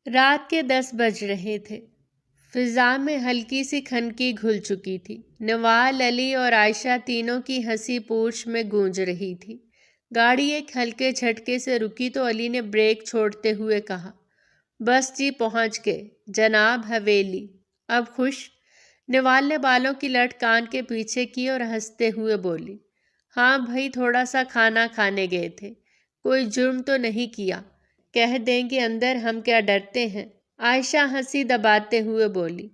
رات کے 10 بج رہے تھے۔ فضا میں ہلکی سی کھنکی گھل چکی تھی۔ نوال، علی اور عائشہ تینوں کی ہنسی پوچھ میں گونج رہی تھی۔ گاڑی ایک ہلکے جھٹکے سے رکی تو علی نے بریک چھوڑتے ہوئے کہا، بس جی پہنچ گئے جناب حویلی، اب خوش؟ نوال نے بالوں کی لٹ کان کے پیچھے کی اور ہنستے ہوئے بولی، ہاں بھائی، تھوڑا سا کھانا کھانے گئے تھے، کوئی جرم تو نہیں کیا، کہہ دیں گے اندر، ہم کیا ڈرتے ہیں؟ عائشہ ہنسی دباتے ہوئے بولی،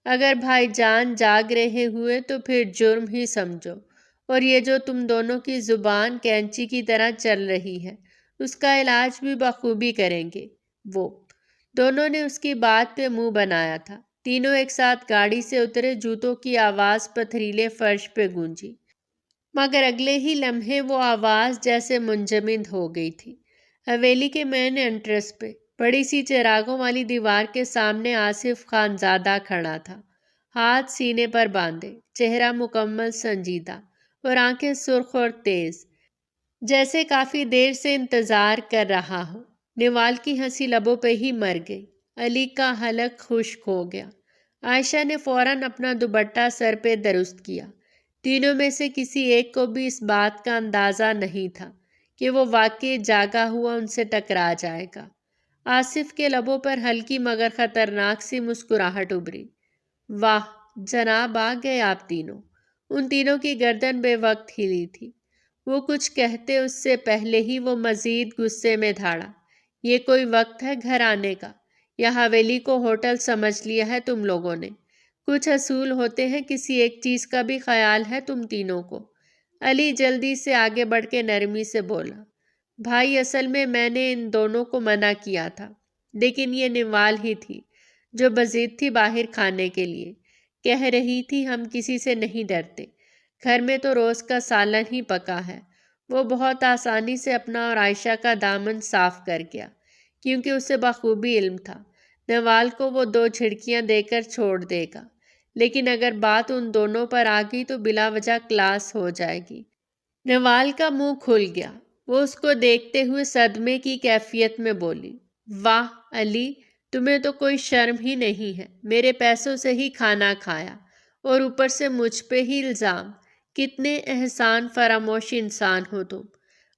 اگر بھائی جان جاگ رہے ہوئے تو پھر جرم ہی سمجھو، اور یہ جو تم دونوں کی زبان کینچی کی طرح چل رہی ہے اس کا علاج بھی بخوبی کریں گے وہ۔ دونوں نے اس کی بات پہ منہ بنایا تھا۔ تینوں ایک ساتھ گاڑی سے اترے، جوتوں کی آواز پتھریلے فرش پہ گونجی، مگر اگلے ہی لمحے وہ آواز جیسے منجمد ہو گئی تھی۔ حویلی کے مین انٹرس پہ بڑی سی چراغوں والی دیوار کے سامنے آصف خان زادہ کھڑا تھا، ہاتھ سینے پر باندھے، چہرہ مکمل سنجیدہ اور آنکھیں سرخ اور تیز، جیسے کافی دیر سے انتظار کر رہا ہو۔ نوال کی ہنسی لبوں پہ ہی مر گئی۔ علی کا حلق خشک ہو گیا۔ عائشہ نے فوراً اپنا دوپٹہ سر پہ درست کیا۔ تینوں میں سے کسی ایک کو بھی اس بات کا اندازہ نہیں تھا کہ وہ واقعی جاگا ہوا ان سے ٹکرا جائے گا۔ آصف کے لبوں پر ہلکی مگر خطرناک سی مسکراہٹ ابھری۔ واہ جناب، آ گئے آپ تینوں۔ ان تینوں کی گردن بے وقت ہلی تھی۔ وہ کچھ کہتے اس سے پہلے ہی وہ مزید غصے میں دھاڑا، یہ کوئی وقت ہے گھر آنے کا؟ یا حویلی کو ہوٹل سمجھ لیا ہے تم لوگوں نے؟ کچھ اصول ہوتے ہیں، کسی ایک چیز کا بھی خیال ہے تم تینوں کو؟ علی جلدی سے آگے بڑھ کے نرمی سے بولا، بھائی اصل میں نے ان دونوں کو منع کیا تھا، لیکن یہ نوال ہی تھی جو بضد تھی باہر کھانے کے لیے، کہہ رہی تھی ہم کسی سے نہیں ڈرتے، گھر میں تو روز کا سالن ہی پکا ہے۔ وہ بہت آسانی سے اپنا اور عائشہ کا دامن صاف کر گیا، کیونکہ اسے بخوبی علم تھا نوال کو وہ 2 جھڑکیاں دے کر چھوڑ دے گا، لیکن اگر بات ان دونوں پر آ گئی تو بلا وجہ کلاس ہو جائے گی۔ نوال کا منہ کھل گیا۔ وہ اس کو دیکھتے ہوئے صدمے کی کیفیت میں بولی، واہ علی، تمہیں تو کوئی شرم ہی نہیں ہے، میرے پیسوں سے ہی کھانا کھایا اور اوپر سے مجھ پہ ہی الزام، کتنے احسان فراموش انسان ہو تم۔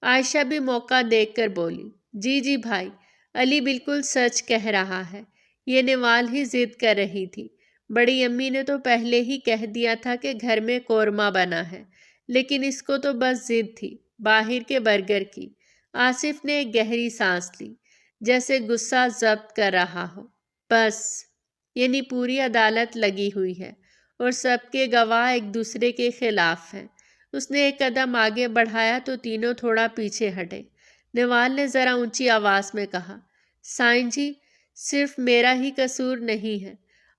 عائشہ بھی موقع دیکھ کر بولی، جی جی بھائی، علی بالکل سچ کہہ رہا ہے، یہ نوال ہی ضد کر رہی تھی، بڑی امی نے تو پہلے ہی کہہ دیا تھا کہ گھر میں قورمہ بنا ہے، لیکن اس کو تو بس ضد تھی باہر کے برگر کی۔ آصف نے ایک گہری سانس لی، جیسے غصہ ضبط کر رہا ہو۔ بس، یعنی پوری عدالت لگی ہوئی ہے اور سب کے گواہ ایک دوسرے کے خلاف ہیں۔ اس نے ایک قدم آگے بڑھایا تو تینوں تھوڑا پیچھے ہٹے۔ نوال نے ذرا اونچی آواز میں کہا، سائن جی، صرف میرا ہی قصور نہیں ہے،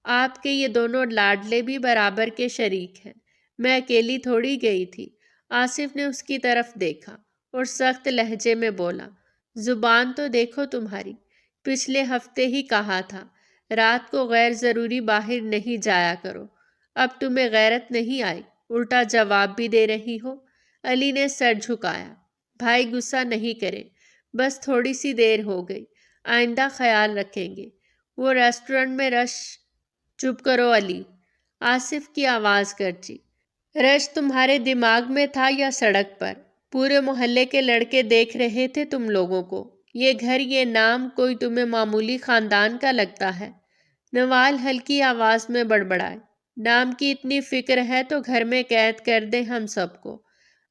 آپ کے یہ دونوں لاڈلے بھی برابر کے شریک ہیں، میں اکیلی تھوڑی گئی تھی۔ آصف نے اس کی طرف دیکھا اور سخت لہجے میں بولا، زبان تو دیکھو تمہاری، پچھلے ہفتے ہی کہا تھا رات کو غیر ضروری باہر نہیں جایا کرو، اب تمہیں غیرت نہیں آئی، الٹا جواب بھی دے رہی ہو۔ علی نے سر جھکایا، بھائی غصہ نہیں کرے، بس تھوڑی سی دیر ہو گئی، آئندہ خیال رکھیں گے۔ وہ ریسٹورنٹ میں رش، چپ کرو علی، آصف کی آواز گرجی، رش تمہارے دماغ میں تھا یا سڑک پر؟ پورے محلے کے لڑکے دیکھ رہے تھے تم لوگوں کو، یہ گھر، یہ نام، کوئی تمہیں معمولی خاندان کا لگتا ہے؟ نوال ہلکی آواز میں بڑبڑائے، نام کی اتنی فکر ہے تو گھر میں قید کر دیں ہم سب کو۔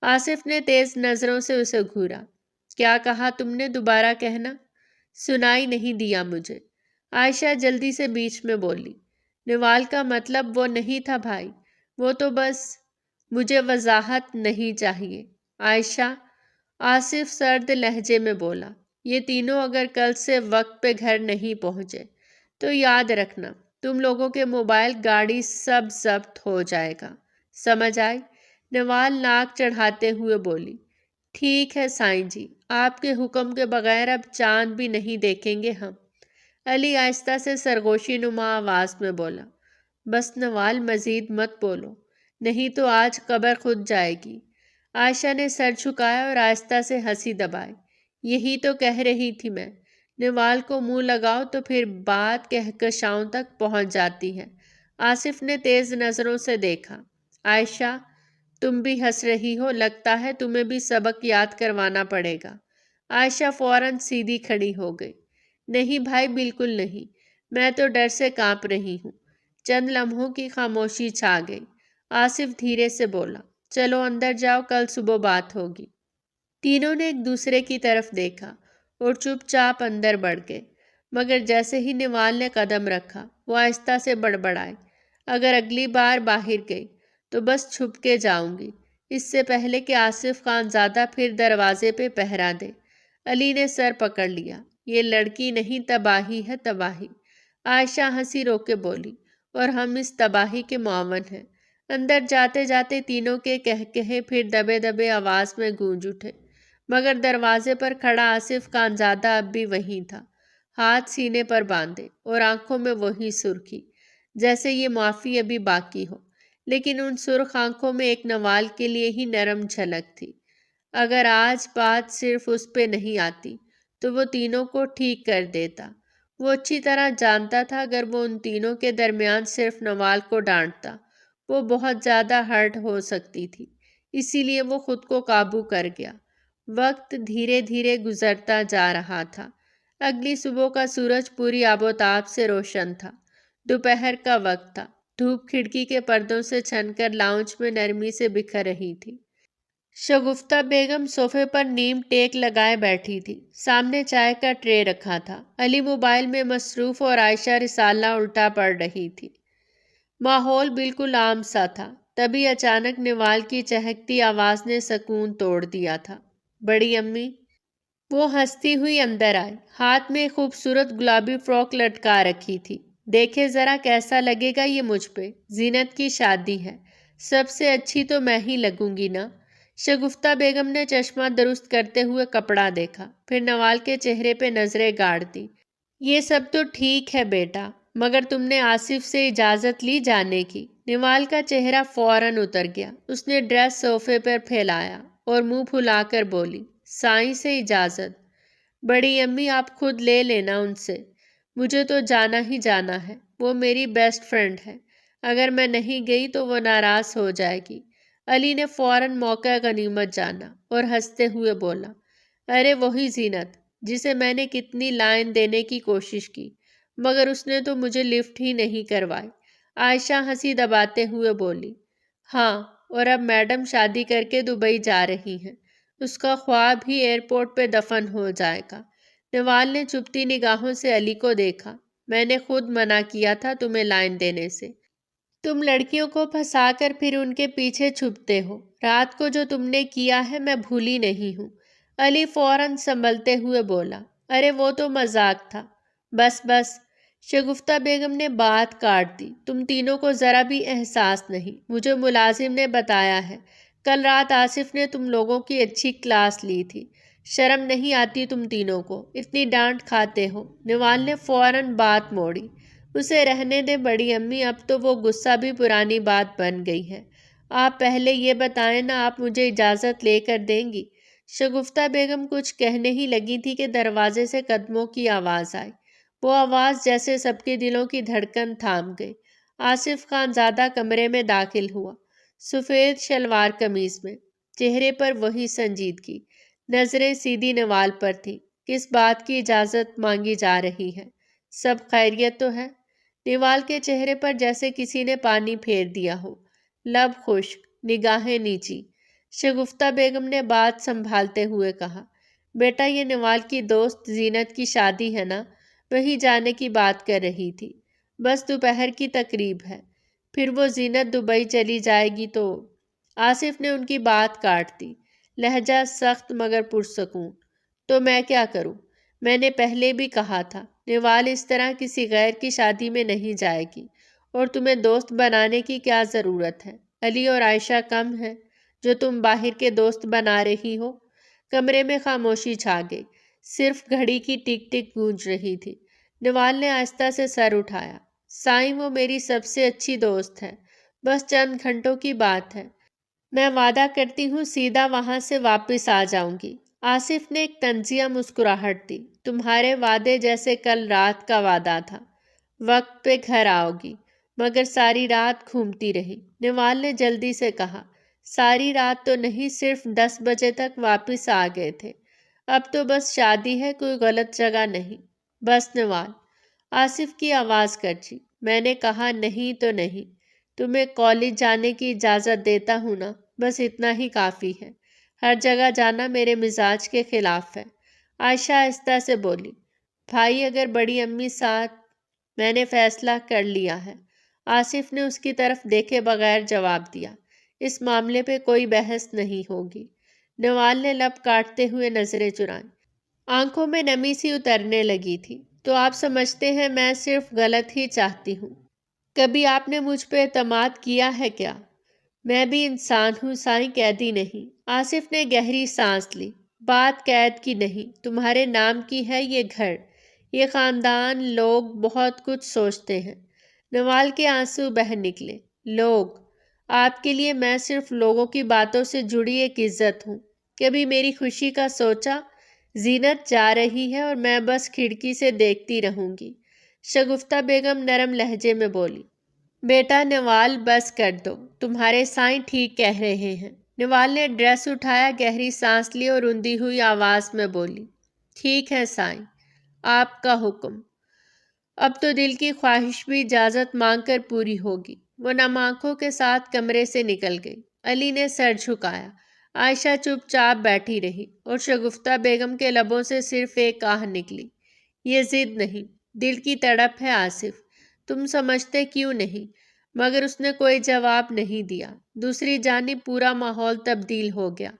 آصف نے تیز نظروں سے اسے گھورا، کیا کہا تم نے؟ دوبارہ کہنا، سنائی نہیں دیا مجھے۔ عائشہ جلدی سے بیچ میں بولی، نوال کا مطلب وہ نہیں تھا بھائی، وہ تو بس، مجھے وضاحت نہیں چاہیے۔ عائشہ، آصف سرد لہجے میں بولا، یہ تینوں اگر کل سے وقت پہ گھر نہیں پہنچے تو یاد رکھنا تم لوگوں کے موبائل، گاڑی سب ضبط ہو جائے گا، سمجھ آئی؟ نوال ناک چڑھاتے ہوئے بولی، ٹھیک ہے سائیں جی، آپ کے حکم کے بغیر اب چاند بھی نہیں دیکھیں گے ہم۔ علی آہستہ سے سرگوشی نما آواز میں بولا، بس نوال مزید مت بولو، نہیں تو آج قبر خود جائے گی۔ عائشہ نے سر جھکایا اور آہستہ سے ہنسی دبائی، یہی تو کہہ رہی تھی میں، نوال کو منہ لگاؤ تو پھر بات کہکشاؤں تک پہنچ جاتی ہے۔ آصف نے تیز نظروں سے دیکھا۔ عائشہ، تم بھی ہنس رہی ہو، لگتا ہے تمہیں بھی سبق یاد کروانا پڑے گا۔ عائشہ فوراً سیدھی کھڑی ہو گئی۔ نہیں بھائی، بالکل نہیں، میں تو ڈر سے کانپ رہی ہوں۔ چند لمحوں کی خاموشی چھا گئی۔ آصف دھیرے سے بولا، چلو اندر جاؤ، کل صبح بات ہوگی۔ تینوں نے ایک دوسرے کی طرف دیکھا اور چپ چاپ اندر بڑھ گئے، مگر جیسے ہی نوال نے قدم رکھا وہ آہستہ سے بڑبڑائے، اگر اگلی بار باہر گئی تو بس چھپ کے جاؤں گی، اس سے پہلے کہ آصف خان زادہ پھر دروازے پہ پہرا دے۔ علی نے سر پکڑ لیا، یہ لڑکی نہیں، تباہی ہے، تباہی۔ عائشہ ہنسی روک کے بولی، اور ہم اس تباہی کے معاون ہیں۔ اندر جاتے جاتے تینوں کے کہے پھر دبے دبے آواز میں گونج اٹھے، مگر دروازے پر کھڑا آصف خانزادہ اب بھی وہیں تھا، ہاتھ سینے پر باندھے اور آنکھوں میں وہی سرخی، جیسے یہ معافی ابھی باقی ہو، لیکن ان سرخ آنکھوں میں ایک نوال کے لیے ہی نرم جھلک تھی۔ اگر آج بات صرف اس پہ نہیں آتی تو وہ تینوں کو ٹھیک کر دیتا۔ وہ اچھی طرح جانتا تھا اگر وہ ان تینوں کے درمیان صرف نوال کو ڈانٹتا وہ بہت زیادہ ہرٹ ہو سکتی تھی، اسی لیے وہ خود کو قابو کر گیا۔ وقت دھیرے دھیرے گزرتا جا رہا تھا۔ اگلی صبح کا سورج پوری آب و تاب سے روشن تھا۔ دوپہر کا وقت تھا۔ دھوپ کھڑکی کے پردوں سے چھن کر لاؤنج میں نرمی سے بکھر رہی تھی۔ شگفتہ بیگم صوفے پر نیم ٹیک لگائے بیٹھی تھی۔ سامنے چائے کا ٹرے رکھا تھا۔ علی موبائل میں مصروف اور عائشہ رسالہ الٹا پڑھ رہی تھی۔ ماحول بالکل عام سا تھا۔ تبھی اچانک نوال کی چہکتی آواز نے سکون توڑ دیا تھا، بڑی امی۔ وہ ہنستی ہوئی اندر آئی، ہاتھ میں خوبصورت گلابی فراک لٹکا رکھی تھی۔ دیکھے ذرا کیسا لگے گا یہ مجھ پہ، زینت کی شادی ہے، سب سے اچھی تو میں ہی لگوں گی نا۔ شگفتہ بیگم نے چشمہ درست کرتے ہوئے کپڑا دیکھا، پھر نوال کے چہرے پہ نظریں گاڑ دی۔ یہ سب تو ٹھیک ہے بیٹا، مگر تم نے آصف سے اجازت لی جانے کی؟ نوال کا چہرہ فوراً اتر گیا۔ اس نے ڈریس صوفے پر پھیلایا اور منہ پھلا کر بولی، سائیں سے اجازت؟ بڑی امی آپ خود لے لینا ان سے، مجھے تو جانا ہی جانا ہے، وہ میری بیسٹ فرینڈ ہے، اگر میں نہیں گئی تو وہ ناراض ہو جائے گی۔ علی نے فوراً موقع غنیمت جانا اور ہنستے ہوئے بولا، ارے وہی زینت جسے میں نے کتنی لائن دینے کی کوشش کی مگر اس نے تو مجھے لفٹ ہی نہیں کروائی۔ عائشہ ہنسی دباتے ہوئے بولی، ہاں، اور اب میڈم شادی کر کے دبئی جا رہی ہیں، اس کا خواب ہی ایئرپورٹ پہ دفن ہو جائے گا۔ نوال نے چپتی نگاہوں سے علی کو دیکھا، میں نے خود منع کیا تھا تمہیں لائن دینے سے، تم لڑکیوں کو پھنسا کر پھر ان کے پیچھے چھپتے ہو، رات کو جو تم نے کیا ہے میں بھولی نہیں ہوں۔ علی فوراً سنبھلتے ہوئے بولا، ارے وہ تو مذاق تھا، بس بس۔ شگفتہ بیگم نے بات کاٹ دی، تم تینوں کو ذرا بھی احساس نہیں، مجھے ملازم نے بتایا ہے، کل رات آصف نے تم لوگوں کی اچھی کلاس لی تھی، شرم نہیں آتی تم تینوں کو، اتنی ڈانٹ کھاتے ہو۔ نوال نے فوراً بات موڑی، اسے رہنے دے بڑی امی، اب تو وہ غصہ بھی پرانی بات بن گئی ہے، آپ پہلے یہ بتائیں نا، آپ مجھے اجازت لے کر دیں گی؟ شگفتہ بیگم کچھ کہنے ہی لگی تھی کہ دروازے سے قدموں کی آواز آئی، وہ آواز جیسے سب کے دلوں کی دھڑکن تھام گئی۔ آصف خان زادہ کمرے میں داخل ہوا، سفید شلوار قمیض میں، چہرے پر وہی سنجیدگی، نظریں سیدھی نوال پر تھی۔ کس بات کی اجازت مانگی جا رہی ہے؟ سب خیریت تو ہے؟ نوال کے چہرے پر جیسے کسی نے پانی پھیر دیا ہو، لب خشک، نگاہیں نیچی۔ شگفتہ بیگم نے بات سنبھالتے ہوئے کہا، بیٹا یہ نوال کی دوست زینت کی شادی ہے نا، وہی جانے کی بات کر رہی تھی، بس دوپہر کی تقریب ہے، پھر وہ زینت دبئی چلی جائے گی تو۔ آصف نے ان کی بات کاٹ دی، لہجہ سخت مگر پرسکون، تو میں کیا کروں؟ میں نے پہلے بھی کہا تھا نوال اس طرح کسی غیر کی شادی میں نہیں جائے گی، اور تمہیں دوست بنانے کی کیا ضرورت ہے؟ علی اور عائشہ کم ہیں جو تم باہر کے دوست بنا رہی ہو؟ کمرے میں خاموشی چھا گئی، صرف گھڑی کی ٹک ٹک گونج رہی تھی۔ نوال نے آہستہ سے سر اٹھایا، سائیں وہ میری سب سے اچھی دوست ہے، بس چند گھنٹوں کی بات ہے، میں وعدہ کرتی ہوں سیدھا وہاں سے واپس آ جاؤں گی۔ آصف نے ایک طنزیہ مسکراہٹ دی۔ تمہارے وعدے جیسے کل رات کا وعدہ تھا، وقت پہ گھر آؤ گی، مگر ساری رات گھومتی رہی۔ نوال نے جلدی سے کہا، ساری رات تو نہیں، صرف 10 بجے تک واپس آ گئے تھے۔ اب تو بس شادی ہے، کوئی غلط جگہ نہیں۔ بس نوال، آصف کی آواز گرجی۔ میں نے کہا نہیں تو نہیں، تمہیں کالج جانے کی اجازت دیتا ہوں نا، بس اتنا ہی کافی ہے۔ ہر جگہ جانا میرے مزاج کے خلاف ہے۔ عائشہ آہستہ سے بولی، بھائی اگر بڑی امی ساتھ، میں نے فیصلہ کر لیا ہے۔ آصف نے اس کی طرف دیکھے بغیر جواب دیا، اس معاملے پہ کوئی بحث نہیں ہوگی۔ نوال نے لب کاٹتے ہوئے نظریں چرائیں۔ آنکھوں میں نمی سی اترنے لگی تھی۔ تو آپ سمجھتے ہیں میں صرف غلط ہی چاہتی ہوں؟ کبھی آپ نے مجھ پہ اعتماد کیا ہے کیا؟ میں بھی انسان ہوں، سائیں، قیدی نہیں۔ آصف نے گہری سانس لی۔ بات قید کی نہیں، تمہارے نام کی ہے یہ گھر، یہ خاندان، لوگ بہت کچھ سوچتے ہیں۔ نوال کے آنسو بہہ نکلے۔ لوگ؟ آپ کے لیے میں صرف لوگوں کی باتوں سے جڑی ایک عزت ہوں۔ کبھی میری خوشی کا سوچا؟ زینت جا رہی ہے اور میں بس کھڑکی سے دیکھتی رہوں گی۔ شگفتہ بیگم نرم لہجے میں بولی، بیٹا نوال بس کر دو، تمہارے سائیں ٹھیک کہہ رہے ہیں۔ نوال نے ڈریس اٹھایا، گہری سانس لی اور رندی ہوئی آواز میں بولی، ٹھیک ہے سائیں، آپ کا حکم۔ اب تو دل کی خواہش بھی اجازت مانگ کر پوری ہوگی۔ وہ نم آنکھوں کے ساتھ کمرے سے نکل گئی۔ علی نے سر جھکایا۔ عائشہ چپ چاپ بیٹھی رہی اور شگفتہ بیگم کے لبوں سے صرف ایک آہ نکلی، یہ ضد نہیں، دل کی تڑپ ہے آصف، تم سمجھتے کیوں نہیں؟ مگر اس نے کوئی جواب نہیں دیا۔ دوسری جانب پورا ماحول تبدیل ہو گیا۔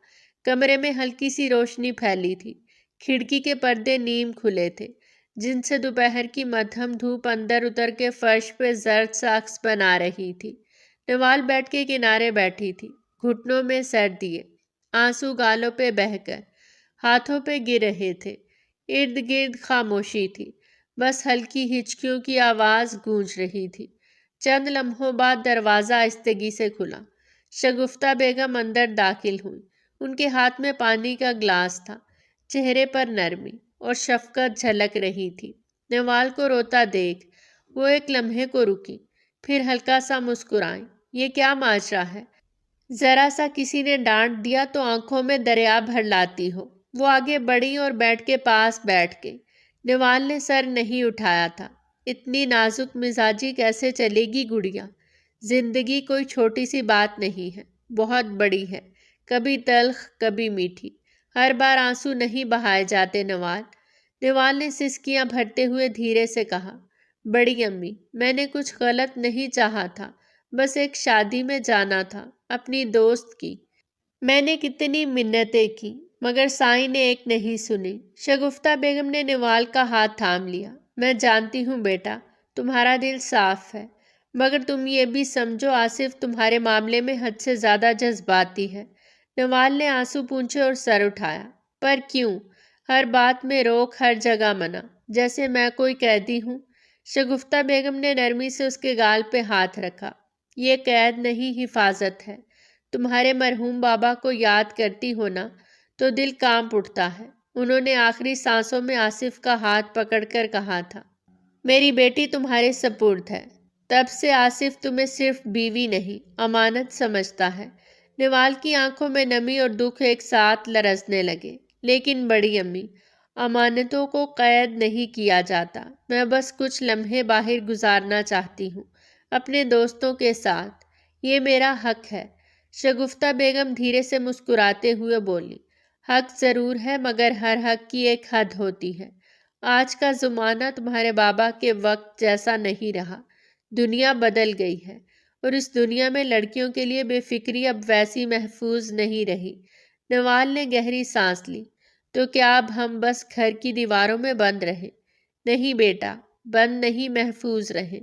کمرے میں ہلکی سی روشنی پھیلی تھی، کھڑکی کے پردے نیم کھلے تھے، جن سے دوپہر کی مدھم دھوپ اندر اتر کے فرش پہ زرد ساکس بنا رہی تھی۔ نوال بیٹھ کے کنارے بیٹھی تھی، گھٹنوں میں سر دیے، آنسو گالوں پہ بہہ کر ہاتھوں پہ گر رہے تھے۔ ارد گرد خاموشی تھی، بس ہلکی ہچکیوں کی آواز گونج رہی تھی۔ چند لمحوں بعد دروازہ آہستگی سے کھلا۔ شگفتہ بیگم اندر داخل ہوئی۔ ان کے ہاتھ میں پانی کا گلاس تھا، چہرے پر نرمی اور شفقت جھلک رہی تھی۔ نوال کو روتا دیکھ وہ ایک لمحے کو رکی، پھر ہلکا سا مسکرائیں۔ یہ کیا ماجرا ہے؟ ذرا سا کسی نے ڈانٹ دیا تو آنکھوں میں دریا بھر لاتی ہو۔ وہ آگے بڑھی اور بیٹھ کے پاس بیٹھ گئی۔ نوال نے سر نہیں اٹھایا تھا۔ اتنی نازک مزاجی کیسے چلے گی گڑیا؟ زندگی کوئی چھوٹی سی بات نہیں ہے، بہت بڑی ہے، کبھی تلخ کبھی میٹھی، ہر بار آنسو نہیں بہائے جاتے نوال۔ نوال نے سسکیاں بھرتے ہوئے دھیرے سے کہا، بڑی امی، میں نے کچھ غلط نہیں چاہا تھا، بس ایک شادی میں جانا تھا، اپنی دوست کی۔ میں نے کتنی منتیں کی، مگر سائیں نے ایک نہیں سنی۔ شگفتہ بیگم نے نوال کا ہاتھ تھام لیا۔ میں جانتی ہوں بیٹا، تمہارا دل صاف ہے، مگر تم یہ بھی سمجھو آصف تمہارے معاملے میں حد سے زیادہ جذباتی ہے۔ نوال نے آنسو پونچھے اور سر اٹھایا۔ پر کیوں؟ ہر بات میں روک، ہر جگہ منع، جیسے میں کوئی قیدی ہوں۔ شگفتہ بیگم نے نرمی سے اس کے گال پہ ہاتھ رکھا۔ یہ قید نہیں، حفاظت ہے۔ تمہارے مرحوم بابا کو یاد کرتی ہو نا تو دل کانپ اٹھتا ہے۔ انہوں نے آخری سانسوں میں آصف کا ہاتھ پکڑ کر کہا تھا، میری بیٹی تمہارے سپرد ہے۔ تب سے آصف تمہیں صرف بیوی نہیں، امانت سمجھتا ہے۔ نوال کی آنکھوں میں نمی اور دکھ ایک ساتھ لرزنے لگے۔ لیکن بڑی امی، امانتوں کو قید نہیں کیا جاتا۔ میں بس کچھ لمحے باہر گزارنا چاہتی ہوں، اپنے دوستوں کے ساتھ، یہ میرا حق ہے۔ شگفتہ بیگم دھیرے سے مسکراتے ہوئے بولی، حق ضرور ہے، مگر ہر حق کی ایک حد ہوتی ہے۔ آج کا زمانہ تمہارے بابا کے وقت جیسا نہیں رہا، دنیا بدل گئی ہے، اور اس دنیا میں لڑکیوں کے لیے بے فکری اب ویسی محفوظ نہیں رہی۔ نوال نے گہری سانس لی۔ تو کیا اب ہم بس گھر کی دیواروں میں بند رہیں؟ نہیں بیٹا، بند نہیں، محفوظ رہیں۔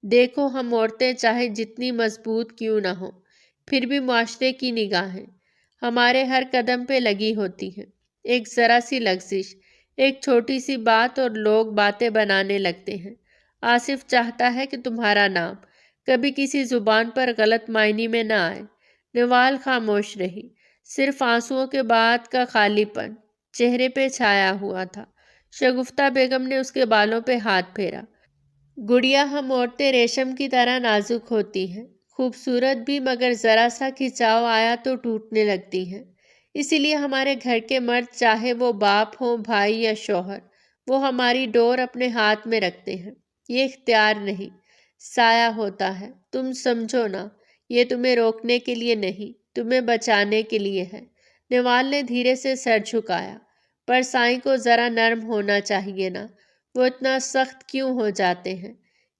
دیکھو ہم عورتیں چاہے جتنی مضبوط کیوں نہ ہوں، پھر بھی معاشرے کی نگاہیں ہمارے ہر قدم پہ لگی ہوتی ہیں۔ ایک ذرا سی لغزش، ایک چھوٹی سی بات اور لوگ باتیں بنانے لگتے ہیں۔ آصف چاہتا ہے کہ تمہارا نام کبھی کسی زبان پر غلط معنی میں نہ آئے۔ نوال خاموش رہی، صرف آنسوؤں کے بعد کا خالی پن۔ چہرے پہ چھایا ہوا تھا۔ شگفتہ بیگم نے اس کے بالوں پہ ہاتھ پھیرا۔ گڑیا، ہم عورتیں ریشم کی طرح نازک ہوتی ہیں، خوبصورت بھی، مگر ذرا سا کھچاؤ آیا تو ٹوٹنے لگتی ہیں۔ اسی لیے ہمارے گھر کے مرد، چاہے وہ باپ ہوں، بھائی یا شوہر، وہ ہماری ڈور اپنے ہاتھ میں رکھتے ہیں۔ یہ اختیار نہیں، سایہ ہوتا ہے، تم سمجھو نا۔ یہ تمہیں روکنے کے لیے نہیں، تمہیں بچانے کے لیے ہے۔ نوال نے دھیرے سے سر جھکایا۔ پر سائیں کو ذرا نرم ہونا چاہیے نا، وہ اتنا سخت کیوں ہو جاتے ہیں؟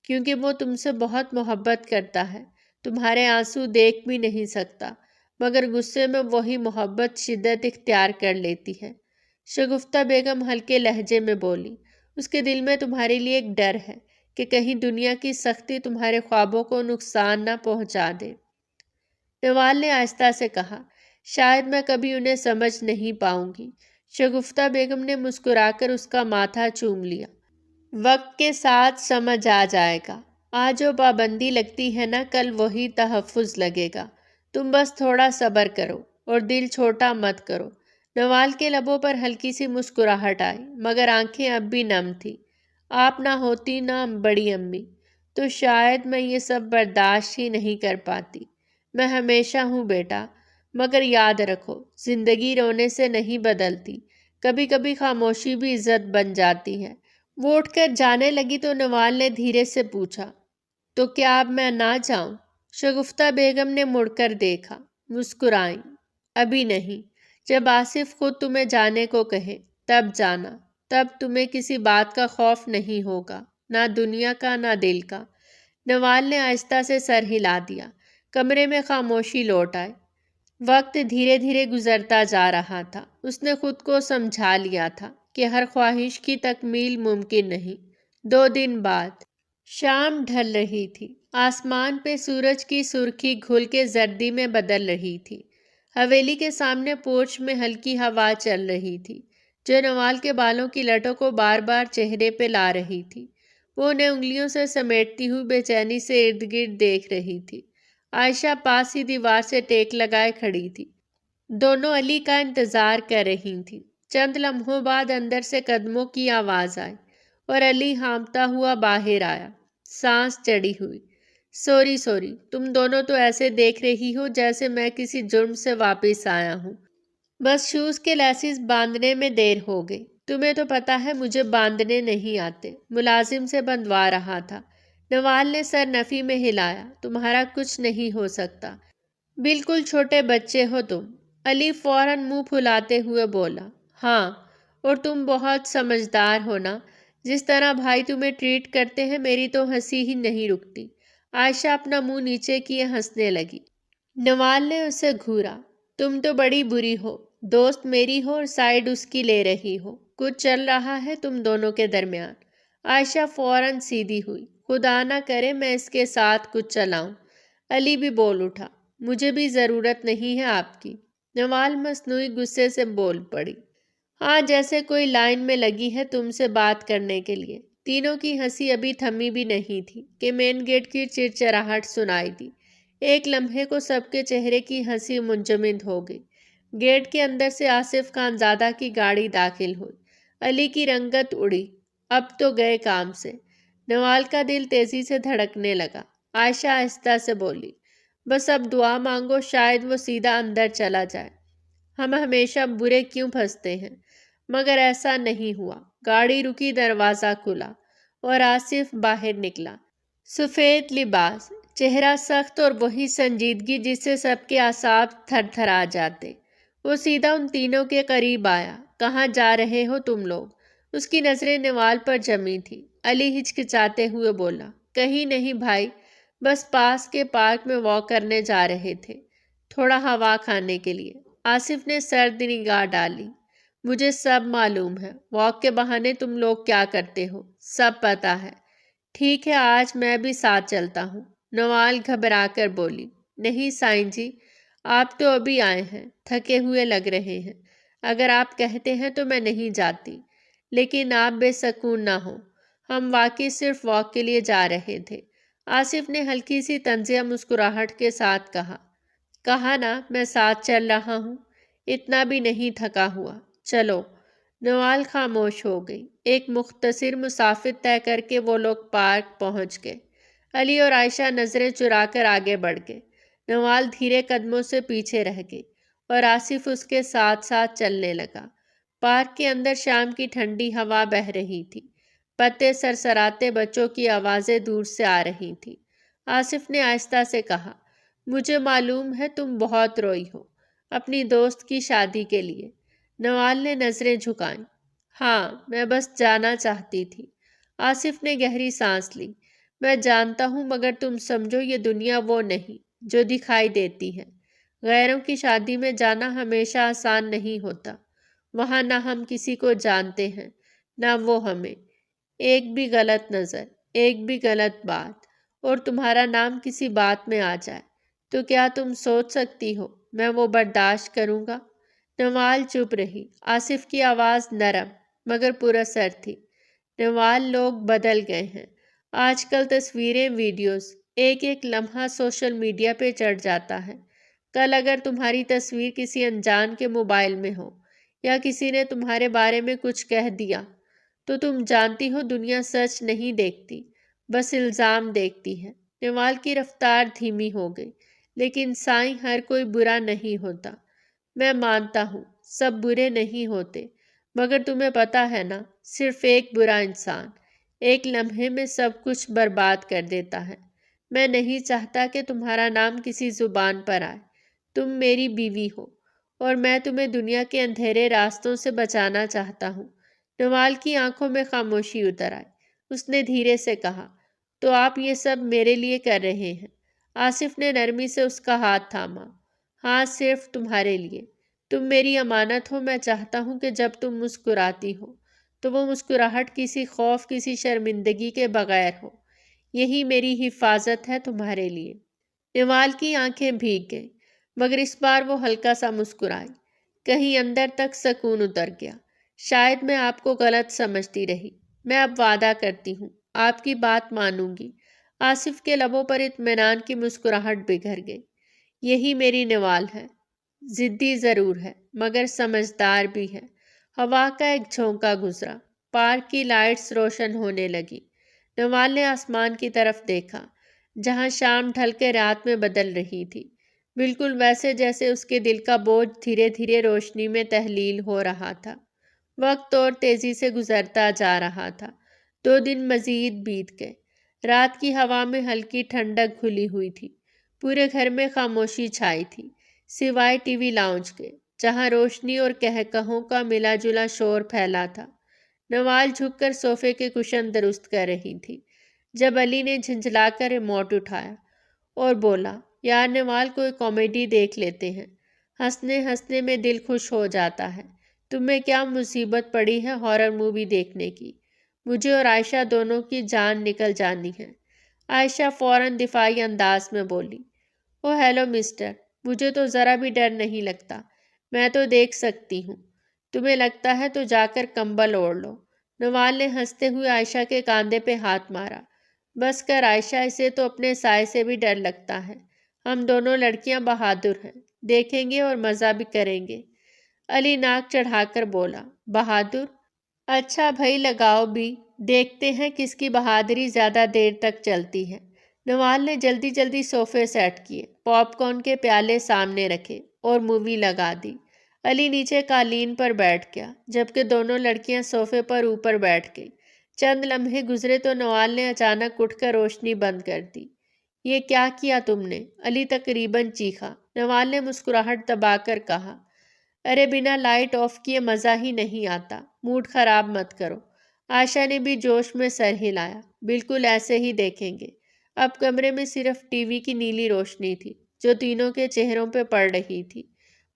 کیونکہ وہ تم سے بہت محبت کرتا ہے، تمہارے آنسو دیکھ بھی نہیں سکتا، مگر غصے میں وہی محبت شدت اختیار کر لیتی ہے۔ شگفتہ بیگم ہلکے لہجے میں بولی، اس کے دل میں تمہارے لیے ایک ڈر ہے کہ کہیں دنیا کی سختی تمہارے خوابوں کو نقصان نہ پہنچا دے۔ نوال نے آہستہ سے کہا، شاید میں کبھی انہیں سمجھ نہیں پاؤں گی۔ شگفتہ بیگم نے مسکرا کر اس کا ماتھا چوم لیا۔ وقت کے ساتھ سمجھ آ جائے گا۔ آج جو پابندی لگتی ہے نا، کل وہی تحفظ لگے گا۔ تم بس تھوڑا صبر کرو اور دل چھوٹا مت کرو۔ نوال کے لبوں پر ہلکی سی مسکراہٹ آئی، مگر آنکھیں اب بھی نم تھیں۔ آپ نہ ہوتی نا بڑی امی، تو شاید میں یہ سب برداشت ہی نہیں کر پاتی۔ میں ہمیشہ ہوں بیٹا، مگر یاد رکھو، زندگی رونے سے نہیں بدلتی، کبھی کبھی خاموشی بھی عزت بن جاتی ہے۔ وہ اٹھ کر جانے لگی تو نوال نے دھیرے سے پوچھا، تو کیا اب میں نہ جاؤں؟ شگفتہ بیگم نے مڑ کر دیکھا، مسکرائیں، ابھی نہیں، جب آصف خود تمہیں جانے کو کہے تب جانا، تب تمہیں کسی بات کا خوف نہیں ہوگا، نہ دنیا کا نہ دل کا۔ نوال نے آہستہ سے سر ہلا دیا۔ کمرے میں خاموشی لوٹ آئی۔ وقت دھیرے دھیرے گزرتا جا رہا تھا۔ اس نے خود کو سمجھا لیا تھا کہ ہر خواہش کی تکمیل ممکن نہیں۔ 2 دن بعد شام ڈھل رہی تھی۔ آسمان پہ سورج کی سرخی گھل کے زردی میں بدل رہی تھی۔ حویلی کے سامنے پورچ میں ہلکی ہوا چل رہی تھی، جو نوال کے بالوں کی لٹوں کو بار بار چہرے پہ لا رہی تھی۔ وہ انہیں انگلیوں سے سمیٹتی ہوئی بے چینی سے ارد گرد دیکھ رہی تھی۔ عائشہ پاس ہی دیوار سے ٹیک لگائے کھڑی تھی۔ دونوں علی کا انتظار کر رہی تھیں۔ چند لمحوں بعد اندر سے قدموں کی آواز آئی اور علی ہانپتا ہوا باہر آیا، سانس چڑھی ہوئی۔ سوری، تم دونوں تو ایسے دیکھ رہی ہو جیسے میں کسی جرم سے واپس آیا ہوں۔ بس شوز کے لیسز باندھنے میں دیر ہو گئی۔ تمہیں تو پتا ہے مجھے باندھنے نہیں آتے، ملازم سے بندھوا رہا تھا۔ نوال نے سر نفی میں ہلایا، تمہارا کچھ نہیں ہو سکتا، بالکل چھوٹے بچے ہو تم۔ علی فوراً منہ پھلاتے ہوئے بولا، ہاں، اور تم بہت سمجھدار ہو نا، جس طرح بھائی تمہیں ٹریٹ کرتے ہیں، میری تو ہنسی ہی نہیں رکتی۔ عائشہ اپنا منہ نیچے کیے ہنسنے لگی۔ نوال نے اسے گھورا، تم تو بڑی بری ہو، دوست میری ہو اور سائیڈ اس کی لے رہی ہو، کچھ چل رہا ہے تم دونوں کے درمیان۔ عائشہ فوراً سیدھی ہوئی، خدا نہ کرے میں اس کے ساتھ کچھ چلاؤں۔ علی بھی بول اٹھا، مجھے بھی ضرورت نہیں ہے آپ کی۔ نوال مصنوعی غصے سے بول پڑی، ہاں، جیسے کوئی لائن میں لگی ہے تم سے بات کرنے کے لیے۔ تینوں کی ہنسی ابھی تھمی بھی نہیں تھی کہ مین گیٹ کی چرچراہٹ سنائی دی۔ ایک لمحے کو سب کے چہرے کی ہنسی منجمد ہو گئی۔ گیٹ کے اندر سے آصف خان زادہ کی گاڑی داخل ہوئی۔ علی کی رنگت اڑی، اب تو گئے کام سے۔ نوال کا دل تیزی سے دھڑکنے لگا۔ عائشہ آہستہ سے بولی، بس اب دعا مانگو شاید وہ سیدھا اندر چلا جائے۔ ہم ہمیشہ برے کیوں پھنستے ہیں؟ مگر ایسا نہیں ہوا۔ گاڑی رکی، دروازہ کھلا اور آصف باہر نکلا۔ سفید لباس، چہرہ سخت اور وہی سنجیدگی جس سے سب کے اعصاب تھر تھر آ جاتے۔ وہ سیدھا ان تینوں کے قریب آیا۔ کہاں جا رہے ہو تم لوگ؟ اس کی نظریں نوال پر جمی تھی۔ علی ہچکچاتے ہوئے بولا، کہیں نہیں بھائی، بس پاس کے پارک میں واک کرنے جا رہے تھے، تھوڑا ہوا کھانے کے لیے۔ آصف نے سرد نگاہ ڈالی، مجھے سب معلوم ہے، واک کے بہانے تم لوگ کیا کرتے ہو، سب پتا ہے۔ ٹھیک ہے، آج میں بھی ساتھ چلتا ہوں۔ نوال گھبرا کر بولی، نہیں سائیں جی، آپ تو ابھی آئے ہیں، تھکے ہوئے لگ رہے ہیں، اگر آپ کہتے ہیں تو میں نہیں جاتی، لیکن آپ بے سکون نہ ہو، ہم واقعی صرف واک کے لیے جا رہے تھے۔ آصف نے ہلکی سی طنزیہ مسکراہٹ کے ساتھ کہا، کہا نا میں ساتھ چل رہا ہوں، اتنا بھی نہیں تھکا ہوا، چلو۔ نوال خاموش ہو گئی۔ ایک مختصر مسافت طے کر کے وہ لوگ پارک پہنچ گئے۔ علی اور عائشہ نظریں چرا کر آگے بڑھ گئے۔ نوال دھیرے قدموں سے پیچھے رہ گئی اور آصف اس کے ساتھ ساتھ چلنے لگا۔ پارک کے اندر شام کی ٹھنڈی ہوا بہہ رہی تھی۔ پتے سرسراتے بچوں کی آوازیں دور سے آ رہی تھیں۔ آصف نے آہستہ سے کہا، مجھے معلوم ہے تم بہت روئی ہو اپنی دوست کی شادی کے لیے۔ نوال نے نظریں جھکائیں۔ ہاں، میں بس جانا چاہتی تھی۔ آصف نے گہری سانس لی۔ میں جانتا ہوں، مگر تم سمجھو یہ دنیا وہ نہیں جو دکھائی دیتی ہے۔ غیروں کی شادی میں جانا ہمیشہ آسان نہیں ہوتا۔ وہاں نہ ہم کسی کو جانتے ہیں نہ وہ ہمیں۔ ایک بھی غلط نظر، ایک بھی غلط بات اور تمہارا نام کسی بات میں آ جائے تو کیا تم سوچ سکتی ہو میں وہ برداشت کروں گا؟ نوال چپ رہی۔ آصف کی آواز نرم مگر پراثر تھی۔ نوال، لوگ بدل گئے ہیں۔ آج کل تصویریں، ویڈیوز، ایک ایک لمحہ سوشل میڈیا پہ چڑھ جاتا ہے۔ کل اگر تمہاری تصویر کسی انجان کے موبائل میں ہو یا کسی نے تمہارے بارے میں کچھ کہہ دیا تو تم جانتی ہو دنیا سچ نہیں دیکھتی، بس الزام دیکھتی ہے۔ نوال کی رفتار دھیمی ہو گئی۔ لیکن سائیں، ہر کوئی برا نہیں ہوتا۔ میں مانتا ہوں سب برے نہیں ہوتے، مگر تمہیں پتہ ہے نا، صرف ایک برا انسان ایک لمحے میں سب کچھ برباد کر دیتا ہے۔ میں نہیں چاہتا کہ تمہارا نام کسی زبان پر آئے۔ تم میری بیوی ہو اور میں تمہیں دنیا کے اندھیرے راستوں سے بچانا چاہتا ہوں۔ نوال کی آنکھوں میں خاموشی اتر آئی۔ اس نے دھیرے سے کہا، تو آپ یہ سب میرے لیے کر رہے ہیں؟ آصف نے نرمی سے اس کا ہاتھ تھاما۔ ہاں، صرف تمہارے لیے۔ تم میری امانت ہو۔ میں چاہتا ہوں کہ جب تم مسکراتی ہو تو وہ مسکراہٹ کسی خوف، کسی شرمندگی کے بغیر ہو۔ یہی میری حفاظت ہے تمہارے لیے۔ نوال کی آنکھیں بھیگ گئیں، مگر اس بار وہ ہلکا سا مسکرائی۔ کہیں اندر تک سکون اتر گیا۔ شاید میں آپ کو غلط سمجھتی رہی۔ میں اب وعدہ کرتی ہوں آپ کی بات مانوں گی۔ آصف کے لبوں پر اطمینان کی مسکراہٹ بکھر گئی۔ یہی میری نوال ہے۔ ضدی ضرور ہے مگر سمجھدار بھی ہے۔ ہوا کا ایک جھونکا گزرا۔ پارک کی لائٹس روشن ہونے لگی۔ نوال نے آسمان کی طرف دیکھا جہاں شام ڈھل کے رات میں بدل رہی تھی، بالکل ویسے جیسے اس کے دل کا بوجھ دھیرے دھیرے روشنی میں تحلیل ہو رہا تھا۔ وقت اور تیزی سے گزرتا جا رہا تھا۔ 2 دن مزید بیت گئے۔ رات کی ہوا میں ہلکی ٹھنڈک گھلی ہوئی تھی۔ پورے گھر میں خاموشی چھائی تھی، سوائے ٹی وی لاؤنج کے، جہاں روشنی اور کہکہوں کا ملا جلا شور پھیلا تھا۔ نوال جھک کر صوفے کے کشن درست کر رہی تھی جب علی نے جھنجھلا کر ریموٹ اٹھایا اور بولا، یار نوال، کوئی کامیڈی دیکھ لیتے ہیں۔ ہنسنے ہنسنے میں دل خوش ہو جاتا ہے۔ تمہیں کیا مصیبت پڑی ہے ہارر مووی دیکھنے کی؟ مجھے اور عائشہ دونوں کی جان نکل جانی ہے۔ عائشہ فوراً دفاعی انداز میں بولی، او ہیلو مسٹر، مجھے تو ذرا بھی ڈر نہیں لگتا۔ میں تو دیکھ سکتی ہوں۔ تمہیں لگتا ہے تو جا کر کمبل اوڑھ لو۔ نوال نے ہنستے ہوئے عائشہ کے کاندھے پہ ہاتھ مارا۔ بس کر عائشہ، اسے تو اپنے سائے سے بھی ڈر لگتا ہے۔ ہم دونوں لڑکیاں بہادر ہیں، دیکھیں گے اور مزہ بھی کریں گے۔ علی ناک چڑھا کر بولا، بہادر؟ اچھا بھائی، لگاؤ بھی، دیکھتے ہیں کس کی بہادری زیادہ دیر تک چلتی ہے۔ نوال نے جلدی جلدی صوفے سیٹ کیے، پاپ کارن کے پیالے سامنے رکھے اور مووی لگا دی۔ علی نیچے قالین پر بیٹھ گیا جبکہ دونوں لڑکیاں صوفے پر اوپر بیٹھ گئی۔ چند لمحے گزرے تو نوال نے اچانک اٹھ کر روشنی بند کر دی۔ یہ کیا کیا تم نے؟ علی تقریباً چیخا۔ نوال نے مسکراہٹ دبا کر کہا، ارے بنا لائٹ آف کیے مزہ ہی نہیں آتا، موڈ خراب مت کرو۔ عائشہ نے بھی جوش میں سر ہلایا، بالکل ایسے ہی دیکھیں گے۔ اب کمرے میں صرف ٹی وی کی نیلی روشنی تھی جو تینوں کے چہروں پہ پڑ رہی تھی۔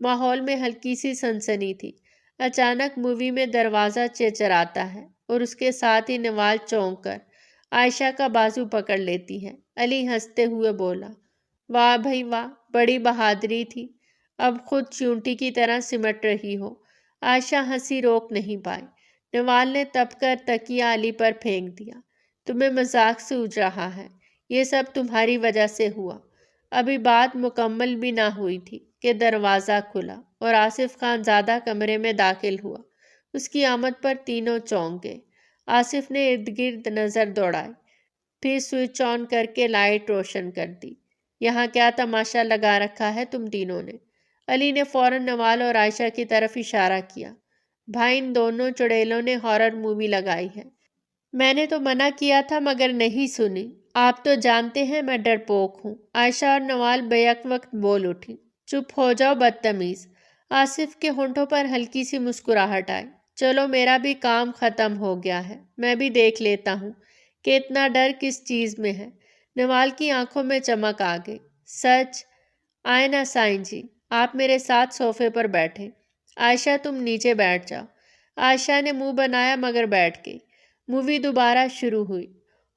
ماحول میں ہلکی سی سنسنی تھی۔ اچانک مووی میں دروازہ چرچراتا ہے اور اس کے ساتھ ہی نوال چونک کر عائشہ کا بازو پکڑ لیتی ہے۔ علی ہنستے ہوئے بولا، واہ بھائی واہ، بڑی بہادری تھی، اب خود چونٹی کی طرح سمٹ رہی ہو۔ عائشہ ہنسی روک نہیں پائی۔ نوال نے تپ کر تکیہ علی پر پھینک دیا۔ تمہیں مذاق سوجھ رہا ہے، یہ سب تمہاری وجہ سے ہوا۔ ابھی بات مکمل بھی نہ ہوئی تھی کہ دروازہ کھلا اور آصف خان زادہ کمرے میں داخل ہوا۔ اس کی آمد پر تینوں چونک گئے۔ آصف نے ارد گرد نظر دوڑائی، پھر سوئچ آن کر کے لائٹ روشن کر دی۔ یہاں کیا تماشا لگا رکھا ہے تم تینوں نے؟ علی نے فوراً نوال اور عائشہ کی طرف اشارہ کیا۔ بھائی، ان دونوں چڑیلوں نے ہارر مووی لگائی ہے۔ میں نے تو منع کیا تھا مگر نہیں سنی۔ آپ تو جانتے ہیں میں ڈرپوک ہوں۔ عائشہ اور نوال بیک وقت بول اٹھی۔ چپ ہو جاؤ بدتمیز۔ آصف کے ہونٹوں پر ہلکی سی مسکراہٹ آئی۔ چلو میرا بھی کام ختم ہو گیا ہے، میں بھی دیکھ لیتا ہوں کہ اتنا ڈر کس چیز میں ہے۔ نوال کی آنکھوں میں چمک آ گئی۔ سچ؟ آئے نا سائیں جی، آپ میرے ساتھ صوفے پر بیٹھے۔ عائشہ تم نیچے بیٹھ جاؤ۔ عائشہ نے منہ بنایا مگر بیٹھ گئی۔ مووی دوبارہ شروع ہوئی۔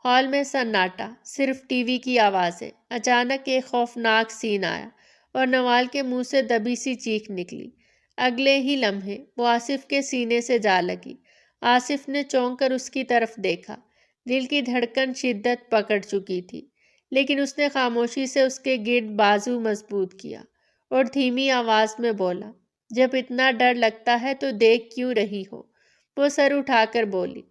ہال میں سناٹا، صرف ٹی وی کی آوازیں۔ اچانک ایک خوفناک سین آیا اور نوال کے منہ سے دبی سی چیخ نکلی۔ اگلے ہی لمحے وہ آصف کے سینے سے جا لگی۔ آصف نے چونک کر اس کی طرف دیکھا۔ دل کی دھڑکن شدت پکڑ چکی تھی، لیکن اس نے خاموشی سے اس کے گرد بازو مضبوط کیا اور دھیمی آواز میں بولا، جب اتنا ڈر لگتا ہے تو دیکھ کیوں رہی ہو؟ وہ سر اٹھا کر بولی،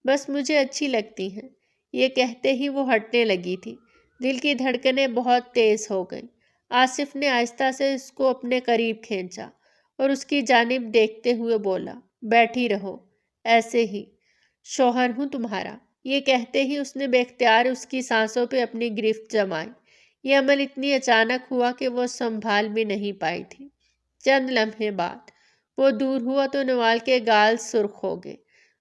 بس مجھے اچھی لگتی ہیں۔ یہ کہتے ہی وہ ہٹنے لگی تھی۔ دل کی دھڑکنیں بہت تیز ہو گئیں۔ آصف نے آہستہ سے اس کو اپنے قریب کھینچا اور اس کی جانب دیکھتے ہوئے بولا، بیٹھی رہو ایسے ہی، شوہر ہوں تمہارا۔ یہ کہتے ہی اس نے بے اختیار اس کی سانسوں پہ اپنی گرفت جمائی۔ یہ عمل اتنی اچانک ہوا کہ وہ سنبھال بھی نہیں پائی تھی۔ چند لمحے بعد وہ دور ہوا تو نوال کے گال سرخ ہو گئے۔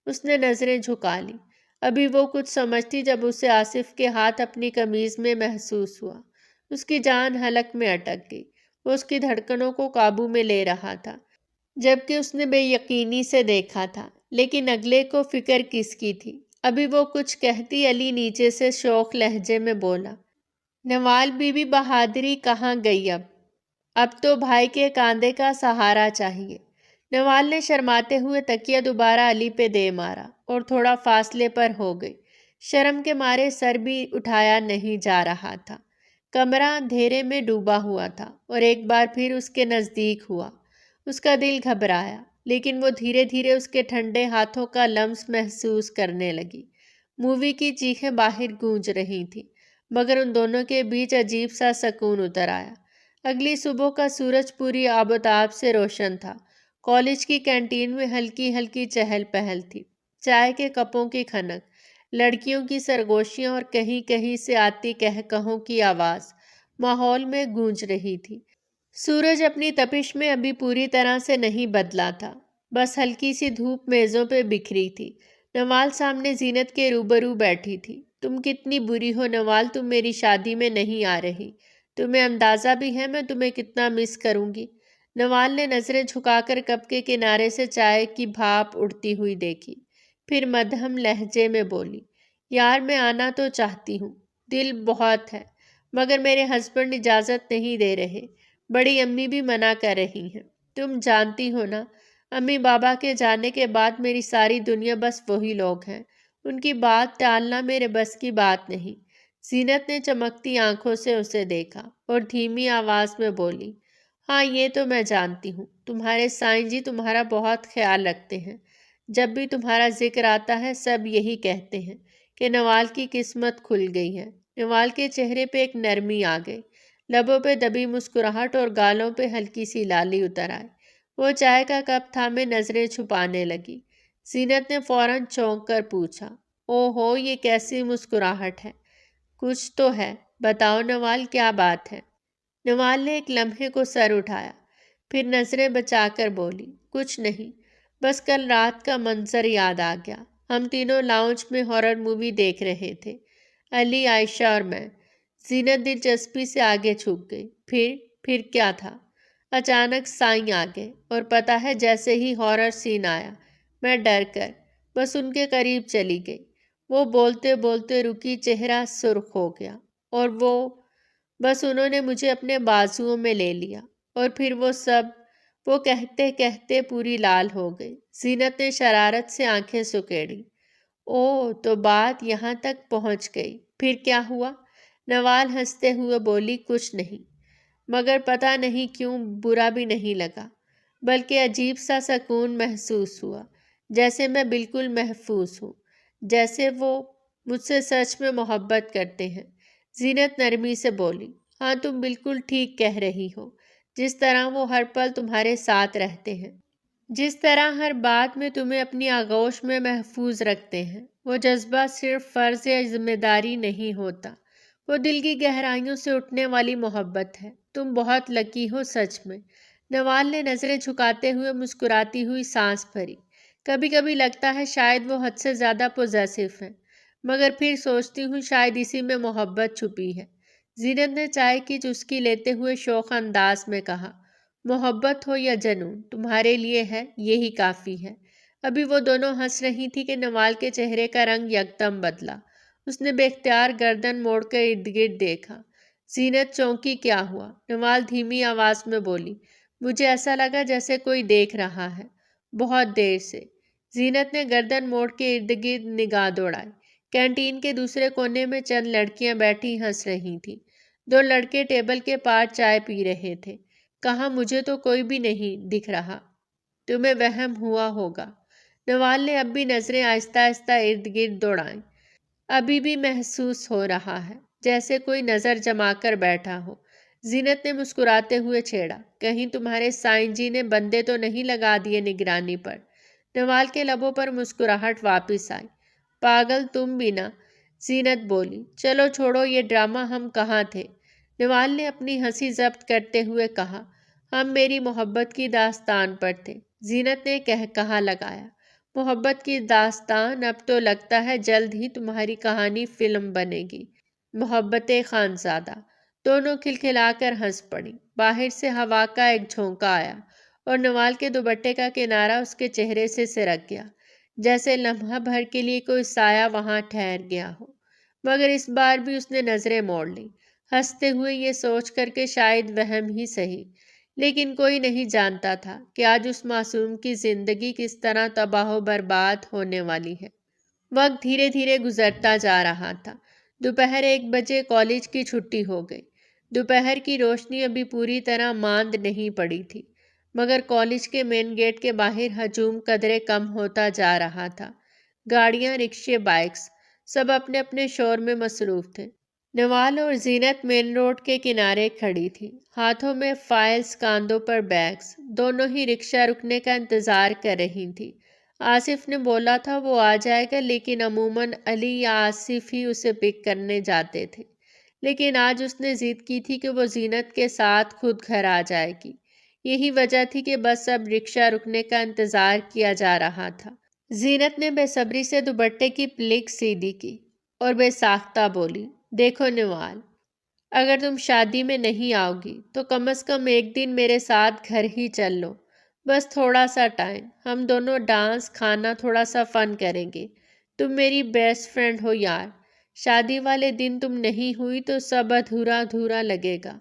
اس نے نظریں جھکا لی۔ ابھی وہ کچھ سمجھتی جب اسے آصف کے ہاتھ اپنی قمیض میں محسوس ہوا۔ اس کی جان حلق میں اٹک گئی۔ وہ اس کی دھڑکنوں کو قابو میں لے رہا تھا، جبکہ اس نے بے یقینی سے دیکھا تھا، لیکن اگلے کو فکر کس کی تھی؟ ابھی وہ کچھ کہتی علی نیچے سے شوق لہجے میں بولا، نوال بی بی بہادری کہاں گئی؟ اب تو بھائی کے کاندھے کا سہارا چاہیے۔ نوال نے شرماتے ہوئے تکیہ دوبارہ علی پہ دے مارا اور تھوڑا فاصلے پر ہو گئی۔ شرم کے مارے سر بھی اٹھایا نہیں جا رہا تھا۔ کمرہ اندھیرے میں ڈوبا ہوا تھا اور ایک بار پھر اس کے نزدیک ہوا۔ اس کا دل گھبرایا، لیکن وہ دھیرے دھیرے اس کے ٹھنڈے ہاتھوں کا لمس محسوس کرنے لگی۔ مووی کی چیخیں باہر گونج رہی تھیں، مگر ان دونوں کے بیچ عجیب سا سکون اتر آیا۔ اگلی صبح کا سورج پوری آب و تاب سے روشن تھا۔ کالج کی کینٹین میں ہلکی ہلکی چہل پہل تھی۔ چائے کے کپوں کی کھنک، لڑکیوں کی سرگوشیاں اور کہیں کہیں سے آتی کہکہوں کی آواز ماحول میں گونج رہی تھی۔ سورج اپنی تپش میں ابھی پوری طرح سے نہیں بدلا تھا، بس ہلکی سی دھوپ میزوں پہ بکھری تھی۔ نوال سامنے زینت کے روبرو بیٹھی تھی۔ تم کتنی بری ہو نوال، تم میری شادی میں نہیں آ رہی۔ تمہیں اندازہ بھی ہے میں تمہیں کتنا مس کروں گی؟ نوال نے نظریں جھکا کر کپ کے کنارے سے چائے کی بھاپ اڑتی ہوئی دیکھی، پھر مدھم لہجے میں بولی، یار میں آنا تو چاہتی ہوں، دل بہت ہے، مگر میرے ہسبینڈ اجازت نہیں دے رہے، بڑی امی بھی منع کر رہی ہیں۔ تم جانتی ہو نا، امی بابا کے جانے کے بعد میری ساری دنیا بس وہی لوگ ہیں، ان کی بات ٹالنا میرے بس کی بات نہیں۔ زینت نے چمکتی آنکھوں سے اسے دیکھا اور دھیمی آواز میں بولی، ہاں یہ تو میں جانتی ہوں، تمہارے سائیں جی تمہارا بہت خیال رکھتے ہیں۔ جب بھی تمہارا ذکر آتا ہے سب یہی کہتے ہیں کہ نوال کی قسمت کھل گئی ہے۔ نوال کے چہرے پہ ایک نرمی آ گئی، لبوں پہ دبی مسکراہٹ اور گالوں پہ ہلکی سی لالی اتر آئی۔ وہ چائے کا کپ تھامے نظریں چھپانے لگی۔ زینت نے فوراً چونک کر پوچھا، او ہو یہ کیسی مسکراہٹ ہے؟ کچھ تو ہے، بتاؤ نوال کیا بات ہے؟ نوال نے ایک لمحے کو سر اٹھایا، پھر نظریں بچا کر بولی، کچھ نہیں، بس کل رات کا منظر یاد آ گیا۔ ہم تینوں لاؤنج میں ہارر مووی دیکھ رہے تھے، علی، عائشہ اور میں۔ زینت دلچسپی سے آگے جھک گئی۔ پھر کیا تھا؟ اچانک سائیں آ گئے اور پتہ ہے جیسے ہی ہارر سین آیا میں ڈر کر بس ان کے قریب چلی گئی۔ وہ بولتے بولتے رکی، چہرہ سرخ ہو گیا اور بس انہوں نے مجھے اپنے بازوؤں میں لے لیا اور پھر وہ کہتے کہتے پوری لال ہو گئی۔ زینت نے شرارت سے آنکھیں سکیڑی۔ او تو بات یہاں تک پہنچ گئی، پھر کیا ہوا؟ نوال ہنستے ہوئے بولی، کچھ نہیں، مگر پتہ نہیں کیوں برا بھی نہیں لگا، بلکہ عجیب سا سکون محسوس ہوا۔ جیسے میں بالکل محفوظ ہوں، جیسے وہ مجھ سے سچ میں محبت کرتے ہیں۔ زینت نرمی سے بولی، ہاں تم بالکل ٹھیک کہہ رہی ہو، جس طرح وہ ہر پل تمہارے ساتھ رہتے ہیں، جس طرح ہر بات میں تمہیں اپنی آغوش میں محفوظ رکھتے ہیں۔ وہ جذبہ صرف فرض یا ذمہ داری نہیں ہوتا، وہ دل کی گہرائیوں سے اٹھنے والی محبت ہے۔ تم بہت لکی ہو سچ میں۔ نوال نے نظریں جھکاتے ہوئے مسکراتی ہوئی سانس بھری۔ کبھی کبھی لگتا ہے شاید وہ حد سے زیادہ پوزیسو ہیں، مگر پھر سوچتی ہوں شاید اسی میں محبت چھپی ہے۔ زینت نے چائے کی چسکی لیتے ہوئے شوخ انداز میں کہا، محبت ہو یا جنون تمہارے لیے ہے، یہی کافی ہے۔ ابھی وہ دونوں ہنس رہی تھی کہ نوال کے چہرے کا رنگ یکدم بدلا۔ اس نے بے اختیار گردن موڑ کر ارد گرد دیکھا۔ زینت چونکی، کیا ہوا؟ نوال دھیمی آواز میں بولی، مجھے ایسا لگا جیسے کوئی دیکھ رہا ہے، بہت دیر سے۔ زینت نے گردن موڑ کے ارد گرد نگاہ دوڑائی۔ کینٹین کے دوسرے کونے میں چند لڑکیاں بیٹھی ہنس رہی تھیں۔ دو لڑکے ٹیبل کے پار چائے پی رہے تھے۔ کہا، مجھے تو کوئی بھی نہیں دکھ رہا۔ تمہیں وہم ہوا ہوگا۔ نوال نے اب بھی نظریں آہستہ آہستہ ارد گرد دوڑائیں۔ ابھی بھی محسوس ہو رہا ہے جیسے کوئی نظر جما کر بیٹھا ہو۔ زینت نے مسکراتے ہوئے چھیڑا، کہیں تمہارے سائیں جی نے بندے تو نہیں لگا دیے نگرانی پر؟ نوال کے لبوں پر مسکراہٹ واپس آئی۔ پاگل تم بھی نا، زینت بولی۔ چلو چھوڑو یہ ڈرامہ، ہم کہاں تھے؟ نوال نے اپنی ہنسی ضبط کرتے ہوئے کہا، ہم میری محبت کی داستان پر تھے۔ زینت نے کہا لگایا، محبت کی داستان؟ اب تو لگتا ہے جلد ہی تمہاری کہانی فلم بنے گی۔ محبت خانزادہ۔ دونوں کھلکھلا کر ہنس پڑی۔ باہر سے ہوا کا ایک جھونکا آیا اور نوال کے دوپٹے کا کنارہ اس کے چہرے سے سرک گیا، جیسے لمحہ بھر کے لیے کوئی سایہ وہاں ٹھہر گیا ہو۔ مگر اس بار بھی اس نے نظریں موڑ لیں، ہنستے ہوئے یہ سوچ کر کہ شاید وہم ہی سہی، لیکن کوئی نہیں جانتا تھا کہ آج اس معصوم کی زندگی کس طرح تباہ و برباد ہونے والی ہے۔ وقت دھیرے دھیرے گزرتا جا رہا تھا۔ دوپہر 1 بجے کالج کی چھٹی ہو گئی۔ دوپہر کی روشنی ابھی پوری طرح ماند نہیں پڑی تھی، مگر کالج کے مین گیٹ کے باہر ہجوم قدرے کم ہوتا جا رہا تھا۔ گاڑیاں، رکشے، بائکس، سب اپنے اپنے شور میں مصروف تھے۔ نوال اور زینت مین روڈ کے کنارے کھڑی تھی، ہاتھوں میں فائلز، کاندھوں پر بیگز۔ دونوں ہی رکشہ رکنے کا انتظار کر رہی تھی۔ آصف نے بولا تھا وہ آ جائے گا، لیکن عموماً علی یا آصف ہی اسے پک کرنے جاتے تھے، لیکن آج اس نے ضد کی تھی کہ وہ زینت کے ساتھ خود گھر آ جائے گی۔ یہی وجہ تھی کہ بس اب رکشہ رکنے کا انتظار کیا جا رہا تھا۔ زینت نے بے صبری سے دوپٹے کی پلک سیدھی کی اور بے ساختہ بولی، دیکھو نوال، اگر تم شادی میں نہیں آؤ گی تو کم از کم ایک دن میرے ساتھ گھر ہی چل لو، بس تھوڑا سا ٹائم۔ ہم دونوں ڈانس، کھانا، تھوڑا سا فن کریں گے۔ تم میری بیسٹ فرینڈ ہو یار۔ شادی والے دن تم نہیں ہوئی تو سب ادھورا ادھورا لگے گا۔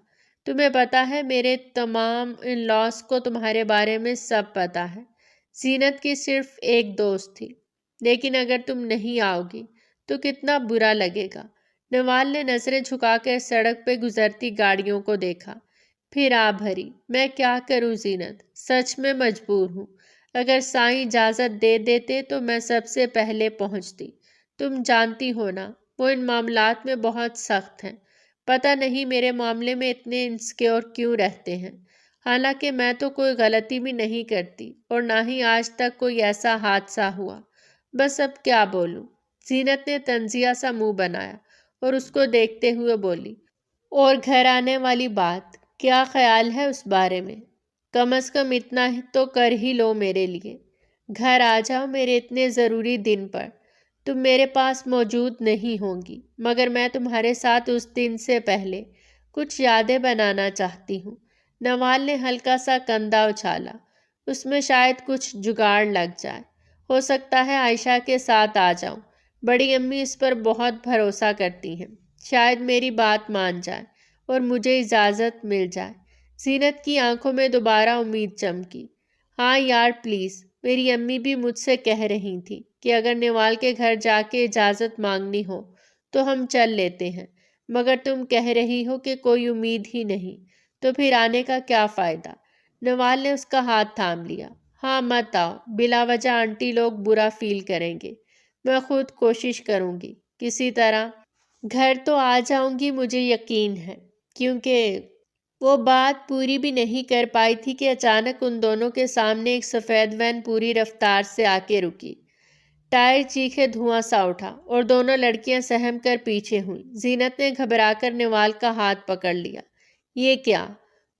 تمہیں پتہ ہے میرے تمام ان لاس کو تمہارے بارے میں سب پتہ ہے۔ زینت کی صرف ایک دوست تھی، لیکن اگر تم نہیں آؤ گی تو کتنا برا لگے گا۔ نوال نے نظریں جھکا کر سڑک پہ گزرتی گاڑیوں کو دیکھا، پھر آ بھری۔ میں کیا کروں زینت، سچ میں مجبور ہوں۔ اگر سائیں اجازت دے دیتے تو میں سب سے پہلے پہنچتی۔ تم جانتی ہو نا، وہ ان معاملات میں بہت سخت ہیں۔ پتہ نہیں میرے معاملے میں اتنے انسیکیور کیوں رہتے ہیں، حالانکہ میں تو کوئی غلطی بھی نہیں کرتی اور نہ ہی آج تک کوئی ایسا حادثہ ہوا۔ بس اب کیا بولوں؟ زینت نے طنزیہ سا منہ بنایا اور اس کو دیکھتے ہوئے بولی، اور گھر آنے والی بات، کیا خیال ہے اس بارے میں؟ کم از کم اتنا تو کر ہی لو میرے لیے۔ گھر آ جاؤ میرے اتنے ضروری دن پر۔ تم میرے پاس موجود نہیں ہوں گی، مگر میں تمہارے ساتھ اس دن سے پہلے کچھ یادیں بنانا چاہتی ہوں۔ نوال نے ہلکا سا کندھا اچھالا، اس میں شاید کچھ جگاڑ لگ جائے۔ ہو سکتا ہے عائشہ کے ساتھ آ جاؤں، بڑی امی اس پر بہت بھروسہ کرتی ہیں، شاید میری بات مان جائے اور مجھے اجازت مل جائے۔ زینت کی آنکھوں میں دوبارہ امید چمکی۔ ہاں یار پلیز، میری امی بھی مجھ سے کہہ رہی تھی کہ اگر نوال کے گھر جا کے اجازت مانگنی ہو تو ہم چل لیتے ہیں، مگر تم کہہ رہی ہو کہ کوئی امید ہی نہیں، تو پھر آنے کا کیا فائدہ؟ نوال نے اس کا ہاتھ تھام لیا۔ ہاں مت آؤ، بلا وجہ آنٹی لوگ برا فیل کریں گے۔ میں خود کوشش کروں گی، کسی طرح گھر تو آ جاؤں گی، مجھے یقین ہے۔ کیونکہ وہ بات پوری بھی نہیں کر پائی تھی کہ اچانک ان دونوں کے سامنے ایک سفید وین پوری رفتار سے آ کے رکی۔ ٹائر چیخے دھواں سا اٹھا اور دونوں لڑکیاں سہم کر پیچھے ہوئیں۔ زینت نے گھبرا کر نوال کا ہاتھ پکڑ لیا۔ یہ کیا؟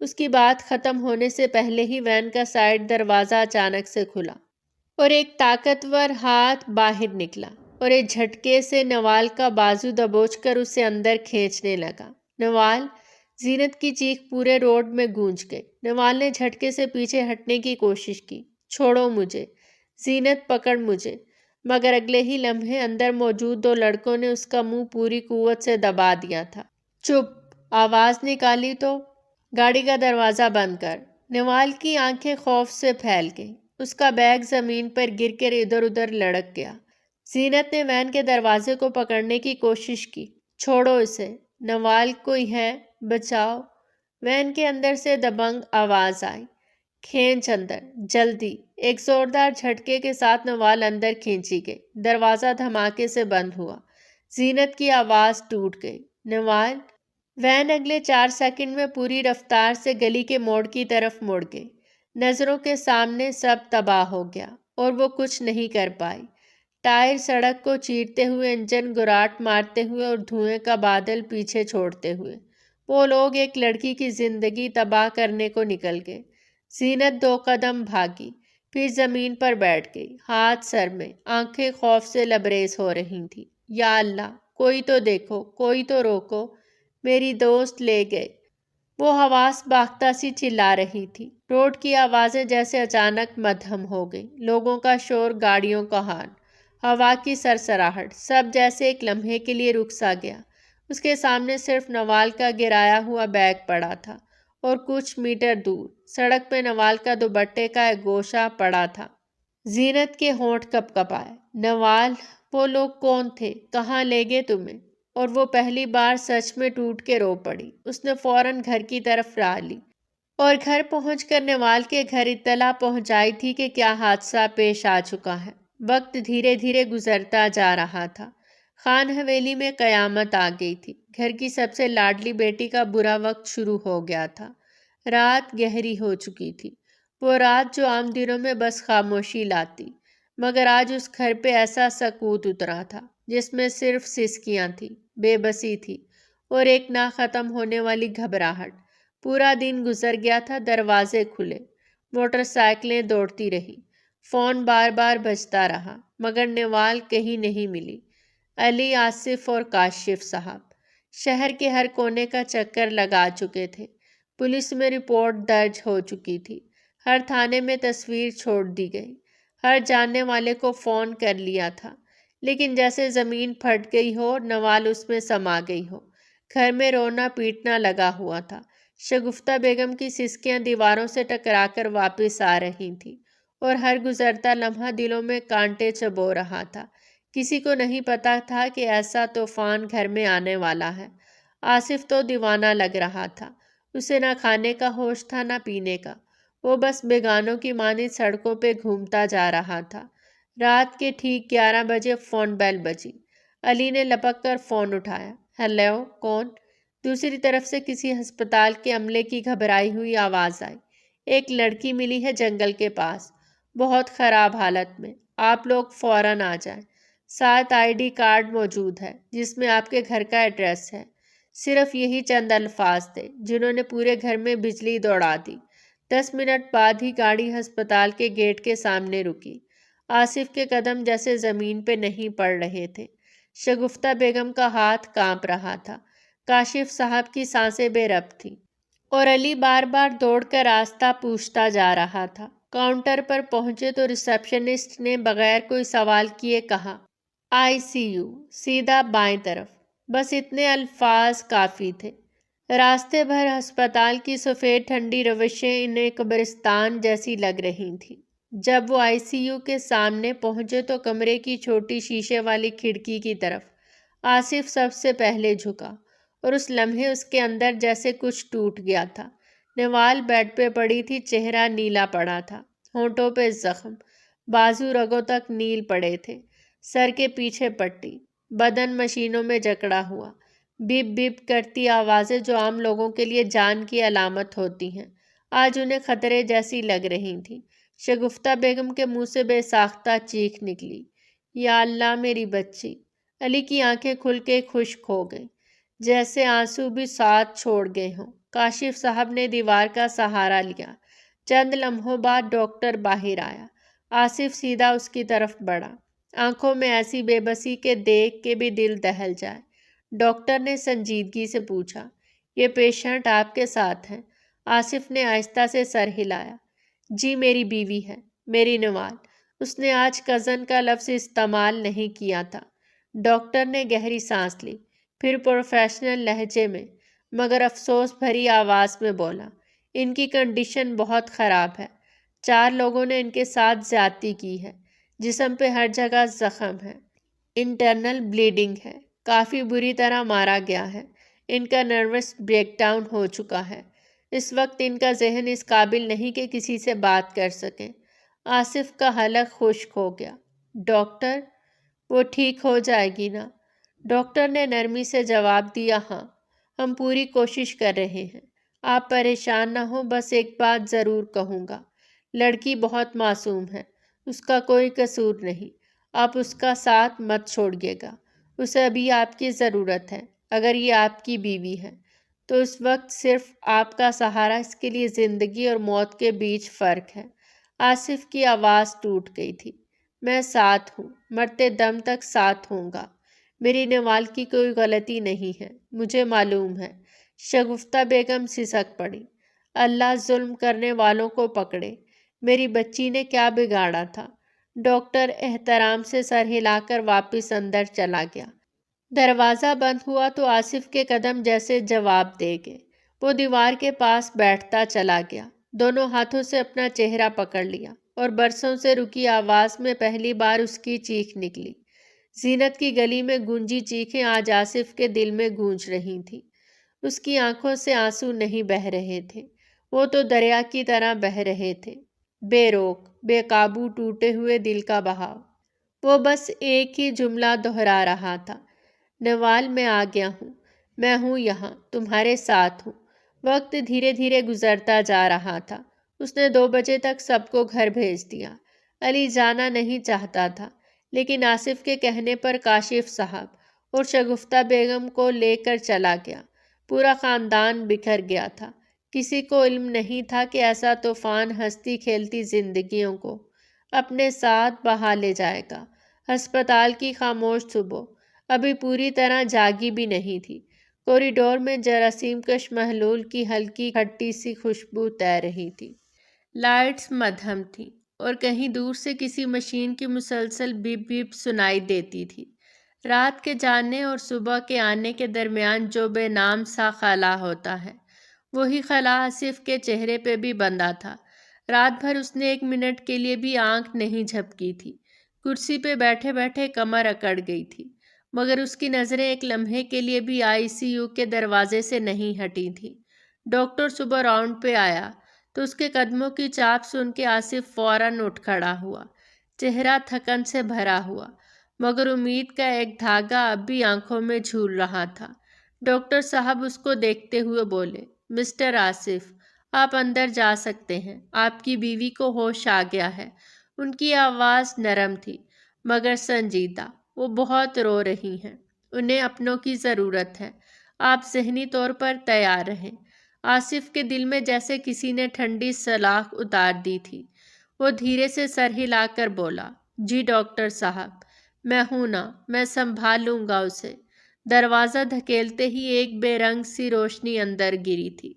اس کی بات ختم ہونے سے پہلے ہی وین کا سائیڈ دروازہ اچانک سے کھلا اور ایک طاقتور ہاتھ باہر نکلا اور ایک جھٹکے سے نوال کا بازو دبوچ کر اسے اندر کھینچنے لگا۔ نوال! زینت کی چیخ پورے روڈ میں گونج گئی۔ نوال نے جھٹکے سے پیچھے ہٹنے کی کوشش کی۔ چھوڑو مجھے، زینت، پکڑ مجھے۔ مگر اگلے ہی لمحے اندر موجود دو لڑکوں نے اس کا منہ پوری قوت سے دبا دیا تھا۔ چپ! آواز نکالی تو گاڑی کا دروازہ بند کر۔ نوال کی آنکھیں خوف سے پھیل گئیں۔ اس کا بیگ زمین پر گر کر ادھر ادھر لڑک گیا۔ زینت نے وین کے دروازے کو پکڑنے کی کوشش کی۔ چھوڑو اسے، نوال، کوئی ہے، بچاؤ۔ وین کے اندر سے دبنگ آواز آئی۔ کھینچ اندر، جلدی۔ ایک زوردار جھٹکے کے ساتھ نوال اندر کھینچی گئی۔ دروازہ دھماکے سے بند ہوا۔ زینت کی آواز ٹوٹ گئی۔ نوال! وین اگلے 4 سیکنڈ میں پوری رفتار سے گلی کے موڑ کی طرف مڑ گئی۔ نظروں کے سامنے سب تباہ ہو گیا اور وہ کچھ نہیں کر پائی۔ ٹائر سڑک کو چیرتے ہوئے، انجن گراٹ مارتے ہوئے اور دھوئیں کا بادل پیچھے چھوڑتے ہوئے، وہ لوگ ایک لڑکی کی زندگی تباہ کرنے کو نکل گئے۔ زینت 2 قدم بھاگی، پھر زمین پر بیٹھ گئی، ہاتھ سر میں، آنکھیں خوف سے لبریز ہو رہی تھیں۔ یا اللہ، کوئی تو دیکھو، کوئی تو روکو، میری دوست لے گئے۔ وہ حواس باختہ سی چلا رہی تھی۔ روڈ کی آوازیں جیسے اچانک مدھم ہو گئی۔ لوگوں کا شور، گاڑیوں کا ہارن، ہوا کی سرسراہٹ، سب جیسے ایک لمحے کے لیے رک سا گیا۔ اس کے سامنے صرف نوال کا گرایا ہوا بیگ پڑا تھا اور کچھ میٹر دور سڑک پہ نوال کا دوپٹے کا ایک گوشہ پڑا تھا۔ زینت کے ہونٹ کپ کپ آئے۔ نوال! وہ لوگ کون تھے؟ کہاں لے گئے تمہیں؟ اور وہ پہلی بار سچ میں ٹوٹ کے رو پڑی۔ اس نے فوراً گھر کی طرف راہ لی اور گھر پہنچ کر نوال کے گھر اطلاع پہنچائی تھی کہ کیا حادثہ پیش آ چکا ہے۔ وقت دھیرے دھیرے گزرتا جا رہا تھا۔ خان حویلی میں قیامت آ گئی تھی۔ گھر کی سب سے لاڈلی بیٹی کا برا وقت شروع ہو گیا تھا۔ رات گہری ہو چکی تھی، وہ رات جو عام دنوں میں بس خاموشی لاتی، مگر آج اس گھر پہ ایسا سکوت اترا تھا جس میں صرف سسکیاں تھیں، بے بسی تھی اور ایک نہ ختم ہونے والی گھبراہٹ۔ پورا دن گزر گیا تھا، دروازے کھلے، موٹر سائیکلیں دوڑتی رہی، فون بار بار بجتا رہا، مگر نوال کہیں نہیں ملی۔ علی، آصف اور کاشف صاحب شہر کے ہر کونے کا چکر لگا چکے تھے۔ پولیس میں رپورٹ درج ہو چکی تھی، ہر تھانے میں تصویر چھوڑ دی گئی، ہر جاننے والے کو فون کر لیا تھا، لیکن جیسے زمین پھٹ گئی ہو اور نوال اس میں سما گئی ہو۔ گھر میں رونا پیٹنا لگا ہوا تھا۔ شگفتہ بیگم کی سسکیاں دیواروں سے ٹکرا کر واپس آ رہی تھیں اور ہر گزرتا لمحہ دلوں میں کانٹے چبو رہا تھا۔ کسی کو نہیں پتا تھا کہ ایسا طوفان گھر میں آنے والا ہے۔ آصف تو دیوانہ لگ رہا تھا، اسے نہ کھانے کا ہوش تھا نہ پینے کا، وہ بس بیگانوں کی مانند سڑکوں پہ گھومتا جا رہا تھا۔ رات کے ٹھیک 11 بجے فون بیل بجی۔ علی نے لپک کر فون اٹھایا۔ ہیلو، کون؟ دوسری طرف سے کسی ہسپتال کے عملے کی گھبرائی ہوئی آواز آئی۔ ایک لڑکی ملی ہے جنگل کے پاس، بہت خراب حالت میں، آپ لوگ فوراً آ جائیں۔ ساتھ ID کارڈ موجود ہے جس میں آپ کے گھر کا ایڈریس ہے۔ صرف یہی چند الفاظ تھے جنہوں نے پورے گھر میں بجلی دوڑا دی۔ 10 منٹ بعد ہی گاڑی ہسپتال کے گیٹ کے سامنے رکی۔ آصف کے قدم جیسے زمین پہ نہیں پڑ رہے تھے۔ شگفتہ بیگم کا ہاتھ کانپ رہا تھا، کاشف صاحب کی سانسیں بے ربط تھیں اور علی بار بار دوڑ کر راستہ پوچھتا جا رہا تھا۔ کاؤنٹر پر پہنچے تو ریسیپشنسٹ نے بغیر کوئی سوال کیے کہا، ICU، سیدھا بائیں طرف۔ بس اتنے الفاظ کافی تھے۔ راستے بھر ہسپتال کی سفید ٹھنڈی روشیں انہیں قبرستان جیسی لگ رہی تھیں۔ جب وہ ICU کے سامنے پہنچے تو کمرے کی چھوٹی شیشے والی کھڑکی کی طرف آصف سب سے پہلے جھکا اور اس لمحے اس کے اندر جیسے کچھ ٹوٹ گیا تھا۔ نوال بیڈ پہ پڑی تھی، چہرہ نیلا پڑا تھا، ہونٹوں پہ زخم، بازو رگوں تک نیل پڑے تھے، سر کے پیچھے پٹی، بدن مشینوں میں جکڑا ہوا، بیپ بیپ کرتی آوازیں جو عام لوگوں کے لیے جان کی علامت ہوتی ہیں، آج انہیں خطرے جیسی لگ رہی تھیں۔ شگفتہ بیگم کے منہ سے بے ساختہ چیخ نکلی، یا اللہ میری بچی! علی کی آنکھیں کھل کے خشک ہو گئیں، جیسے آنسو بھی ساتھ چھوڑ گئے ہوں۔ کاشف صاحب نے دیوار کا سہارا لیا۔ چند لمحوں بعد ڈاکٹر باہر آیا۔ آصف سیدھا اس کی طرف بڑھا، آنکھوں میں ایسی بے بسی کہ دیکھ کے بھی دل دہل جائے۔ ڈاکٹر نے سنجیدگی سے پوچھا، یہ پیشنٹ آپ کے ساتھ ہیں؟ آصف نے آہستہ سے سر ہلایا۔ جی میری بیوی ہے، میری نوال۔ اس نے آج کزن کا لفظ استعمال نہیں کیا تھا۔ ڈاکٹر نے گہری سانس لی، پھر پروفیشنل لہجے میں مگر افسوس بھری آواز میں بولا، ان کی کنڈیشن بہت خراب ہے۔ 4 لوگوں نے ان کے ساتھ زیادتی کی ہے، جسم پہ ہر جگہ زخم ہے، انٹرنل بلیڈنگ ہے، کافی بری طرح مارا گیا ہے، ان کا نروس بریک ڈاؤن ہو چکا ہے، اس وقت ان کا ذہن اس قابل نہیں کہ کسی سے بات کر سکیں۔ آصف کا حلق خشک ہو گیا۔ ڈاکٹر، وہ ٹھیک ہو جائے گی نا؟ ڈاکٹر نے نرمی سے جواب دیا، ہاں، ہم پوری کوشش کر رہے ہیں۔ آپ پریشان نہ ہوں، بس ایک بات ضرور کہوں گا، لڑکی بہت معصوم ہے، اس کا کوئی قصور نہیں، آپ اس کا ساتھ مت چھوڑیے گا، اسے ابھی آپ کی ضرورت ہے۔ اگر یہ آپ کی بیوی ہے تو اس وقت صرف آپ کا سہارا اس کے لیے زندگی اور موت کے بیچ فرق ہے۔ آصف کی آواز ٹوٹ گئی تھی۔ میں ساتھ ہوں، مرتے دم تک ساتھ ہوں گا۔ میری نوال کی کوئی غلطی نہیں ہے، مجھے معلوم ہے۔ شگفتہ بیگم سسک پڑی، اللہ ظلم کرنے والوں کو پکڑے، میری بچی نے کیا بگاڑا تھا؟ ڈاکٹر احترام سے سر ہلا کر واپس اندر چلا گیا۔ دروازہ بند ہوا تو آصف کے قدم جیسے جواب دے گئے۔ وہ دیوار کے پاس بیٹھتا چلا گیا، دونوں ہاتھوں سے اپنا چہرہ پکڑ لیا اور برسوں سے رکی آواز میں پہلی بار اس کی چیخ نکلی۔ زینت کی گلی میں گونجی چیخیں آج آصف کے دل میں گونج رہی تھیں۔ اس کی آنکھوں سے آنسو نہیں بہہ رہے تھے، وہ تو دریا کی طرح بہہ رہے تھے، بے روک، بے قابو ٹوٹے ہوئے دل کا بہاؤ۔ وہ بس ایک ہی جملہ دہرا رہا تھا، نوال میں آ گیا ہوں، میں ہوں یہاں، تمہارے ساتھ ہوں۔ وقت دھیرے دھیرے گزرتا جا رہا تھا۔ اس نے 2 بجے تک سب کو گھر بھیج دیا۔ علی جانا نہیں چاہتا تھا، لیکن آصف کے کہنے پر کاشف صاحب اور شگفتہ بیگم کو لے کر چلا گیا۔ پورا خاندان بکھر گیا تھا۔ کسی کو علم نہیں تھا کہ ایسا طوفان ہنستی کھیلتی زندگیوں کو اپنے ساتھ بہا لے جائے گا۔ ہسپتال کی خاموش صبح ابھی پوری طرح جاگی بھی نہیں تھی۔ کوریڈور میں جراثیم کش محلول کی ہلکی کھٹی سی خوشبو تیر رہی تھی۔ لائٹس مدھم تھیں اور کہیں دور سے کسی مشین کی مسلسل بیپ بیپ سنائی دیتی تھی۔ رات کے جانے اور صبح کے آنے کے درمیان جو بے نام سا خلا ہوتا ہے، وہی خلا آصف کے چہرے پہ بھی بندھا تھا۔ رات بھر اس نے 1 منٹ کے لیے بھی آنکھ نہیں جھپکی تھی۔ کرسی پہ بیٹھے بیٹھے کمر اکڑ گئی تھی، مگر اس کی نظریں ایک لمحے کے لیے بھی ICU کے دروازے سے نہیں ہٹی تھیں۔ ڈاکٹر صبح راؤنڈ پہ آیا تو اس کے قدموں کی چاپ سن کے آصف فوراً اٹھ کھڑا ہوا، چہرہ تھکن سے بھرا ہوا، مگر امید کا ایک دھاگا اب بھی آنکھوں میں جھول رہا تھا۔ ڈاکٹر صاحب اس کو دیکھتے ہوئے بولے، مسٹر آصف، آپ اندر جا سکتے ہیں، آپ کی بیوی کو ہوش آ گیا ہے۔ ان کی آواز نرم تھی مگر سنجیدہ، وہ بہت رو رہی ہیں، انہیں اپنوں کی ضرورت ہے، آپ ذہنی طور پر تیار رہیں۔ آصف کے دل میں جیسے کسی نے ٹھنڈی سلاخ اتار دی تھی۔ وہ دھیرے سے سر ہلا کر بولا، جی ڈاکٹر صاحب، میں ہوں نا، میں سنبھال لوں گا اسے۔ دروازہ دھکیلتے ہی ایک بے رنگ سی روشنی اندر گری تھی۔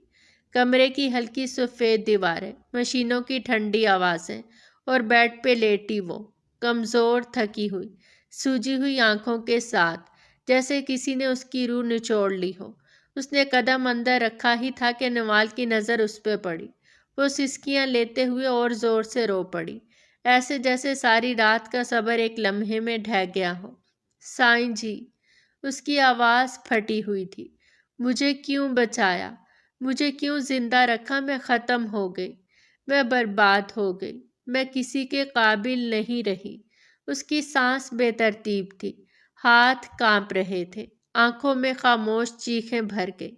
کمرے کی ہلکی سفید دیواریں، مشینوں کی ٹھنڈی آوازیں اور بیڈ پہ لیٹی وہ، کمزور، تھکی ہوئی، سوجی ہوئی آنکھوں کے ساتھ، جیسے کسی نے اس کی روح نچوڑ لی ہو۔ اس نے قدم اندر رکھا ہی تھا کہ نوال کی نظر اس پہ پڑی۔ وہ سسکیاں لیتے ہوئے اور زور سے رو پڑی، ایسے جیسے ساری رات کا صبر ایک لمحے میں ڈھہ گیا ہو۔ سائیں جی، اس کی آواز پھٹی ہوئی تھی، مجھے کیوں بچایا؟ مجھے کیوں زندہ رکھا؟ میں ختم ہو گئی، میں برباد ہو گئی، میں کسی کے قابل نہیں رہی۔ اس کی سانس بے ترتیب تھی، ہاتھ کانپ رہے تھے، آنکھوں میں خاموش چیخیں بھر گئی۔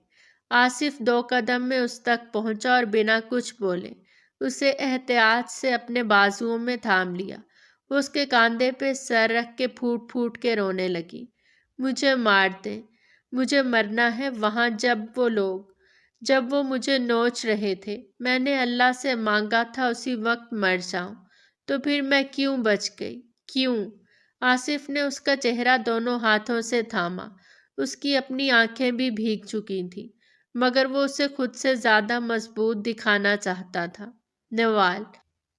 آصف 2 قدم میں اس تک پہنچا اور بنا کچھ بولے اسے احتیاط سے اپنے بازوؤں میں تھام لیا۔ وہ اس کے کاندھے پہ سر رکھ کے پھوٹ پھوٹ کے رونے لگی۔ مجھے مار دیں، مجھے مرنا ہے وہاں جب وہ مجھے نوچ رہے تھے۔ میں نے اللہ سے مانگا تھا اسی وقت مر جاؤں، تو پھر میں کیوں بچ گئی؟ کیوں؟ آصف نے اس کا چہرہ دونوں ہاتھوں سے تھاما۔ اس کی اپنی آنکھیں بھی بھیگ چکی تھیں، مگر وہ اسے خود سے زیادہ مضبوط دکھانا چاہتا تھا۔ نوال،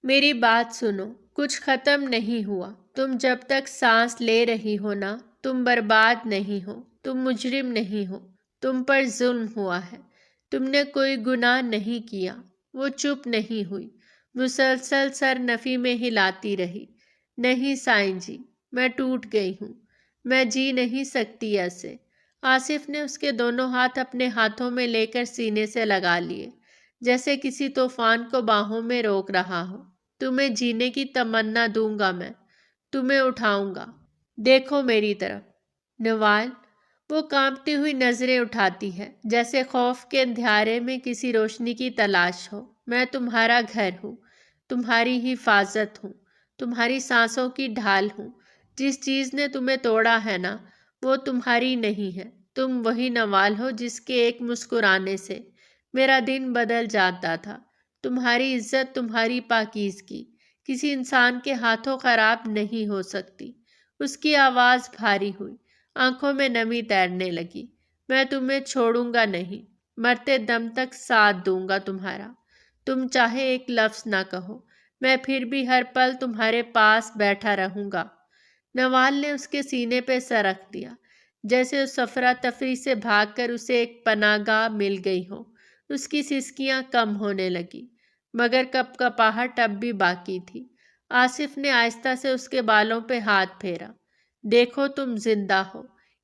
میری بات سنو، کچھ ختم نہیں ہوا۔ تم جب تک سانس لے رہی ہو نا، تم برباد نہیں ہو، تم مجرم نہیں ہو، تم پر ظلم ہوا ہے، تم نے کوئی گناہ نہیں کیا۔ وہ چپ نہیں ہوئی، مسلسل سر نفی میں ہلاتی رہی۔ نہیں سائیں جی، میں ٹوٹ گئی ہوں، میں جی نہیں سکتی ایسے۔ آصف نے اس کے دونوں ہاتھ اپنے ہاتھوں میں لے کر سینے سے لگا لیے، جیسے کسی طوفان کو باہوں میں روک رہا ہو۔ تمہیں جینے کی تمنا دوں گا میں، تمہیں اٹھاؤں گا، دیکھو میری طرف۔ نوال، وہ کانپتی ہوئی نظریں اٹھاتی ہے، جیسے خوف کے اندھیارے میں کسی روشنی کی تلاش ہو۔ میں تمہارا گھر ہوں، تمہاری حفاظت ہوں، تمہاری سانسوں کی ڈھال ہوں۔ جس چیز نے تمہیں توڑا ہے نا، وہ تمہاری نہیں ہے۔ تم وہی نوال ہو جس کے ایک مسکرانے سے میرا دن بدل جاتا تھا۔ تمہاری عزت، تمہاری پاکیزگی کسی انسان کے ہاتھوں خراب نہیں ہو سکتی۔ اس کی آواز بھاری ہوئی، آنکھوں میں نمی تیرنے لگی۔ میں تمہیں چھوڑوں گا نہیں، مرتے دم تک ساتھ دوں گا تمہارا۔ تم چاہے ایک لفظ نہ کہو، میں پھر بھی ہر پل تمہارے پاس بیٹھا رہوں گا۔ نوال نے اس کے سینے پہ سر رکھ دیا، جیسے اس افراتفری سے بھاگ کر اسے ایک پناہ گاہ مل گئی ہو۔ اس کی سسکیاں کم ہونے لگی، مگر کپکپاہٹ اب بھی باقی تھی۔ آصف نے آہستہ سے اس کے بالوں پہ ہاتھ پھیرا۔ دیکھو تم زندہ ہو،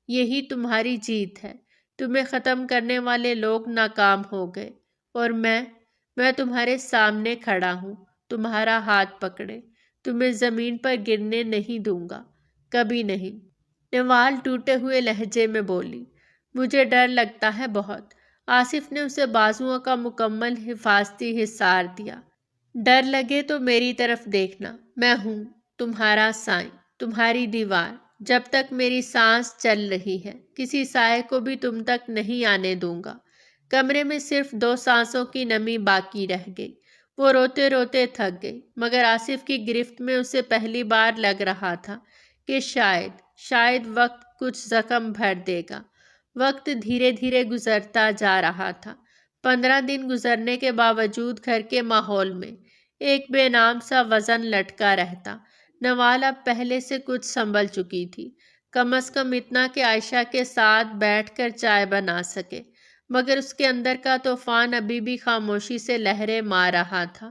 یہی تمہاری جیت ہے۔ تمہیں ختم کرنے والے لوگ ناکام ہو گئے، اور میں تمہارے سامنے کھڑا ہوں، تمہارا ہاتھ پکڑے، تمہیں زمین پر گرنے نہیں دوں گا، کبھی نہیں۔ نوال ٹوٹے ہوئے لہجے میں بولی۔ مجھے ڈر لگتا ہے بہت۔ آصف نے اسے بازوؤں کا مکمل حفاظتی حصار دیا۔ ڈر لگے تو میری طرف دیکھنا، میں ہوں تمہارا سائیں، تمہاری دیوار۔ جب تک میری سانس چل رہی ہے، کسی سائے کو بھی تم تک نہیں آنے دوں گا۔ کمرے میں صرف 2 سانسوں کی نمی باقی رہ گئی۔ وہ روتے روتے تھک گئی، مگر آصف کی گرفت میں اسے پہلی بار لگ رہا تھا کہ شاید وقت کچھ زخم بھر دے گا۔ وقت دھیرے دھیرے گزرتا جا رہا تھا۔ 15 دن گزرنے کے باوجود گھر کے ماحول میں ایک بے نام سا وزن لٹکا رہتا۔ نوال اب پہلے سے کچھ سنبھل چکی تھی، کم از کم اتنا کہ عائشہ کے ساتھ بیٹھ کر چائے بنا سکے، مگر اس کے اندر کا طوفان ابھی بھی خاموشی سے لہریں مار رہا تھا۔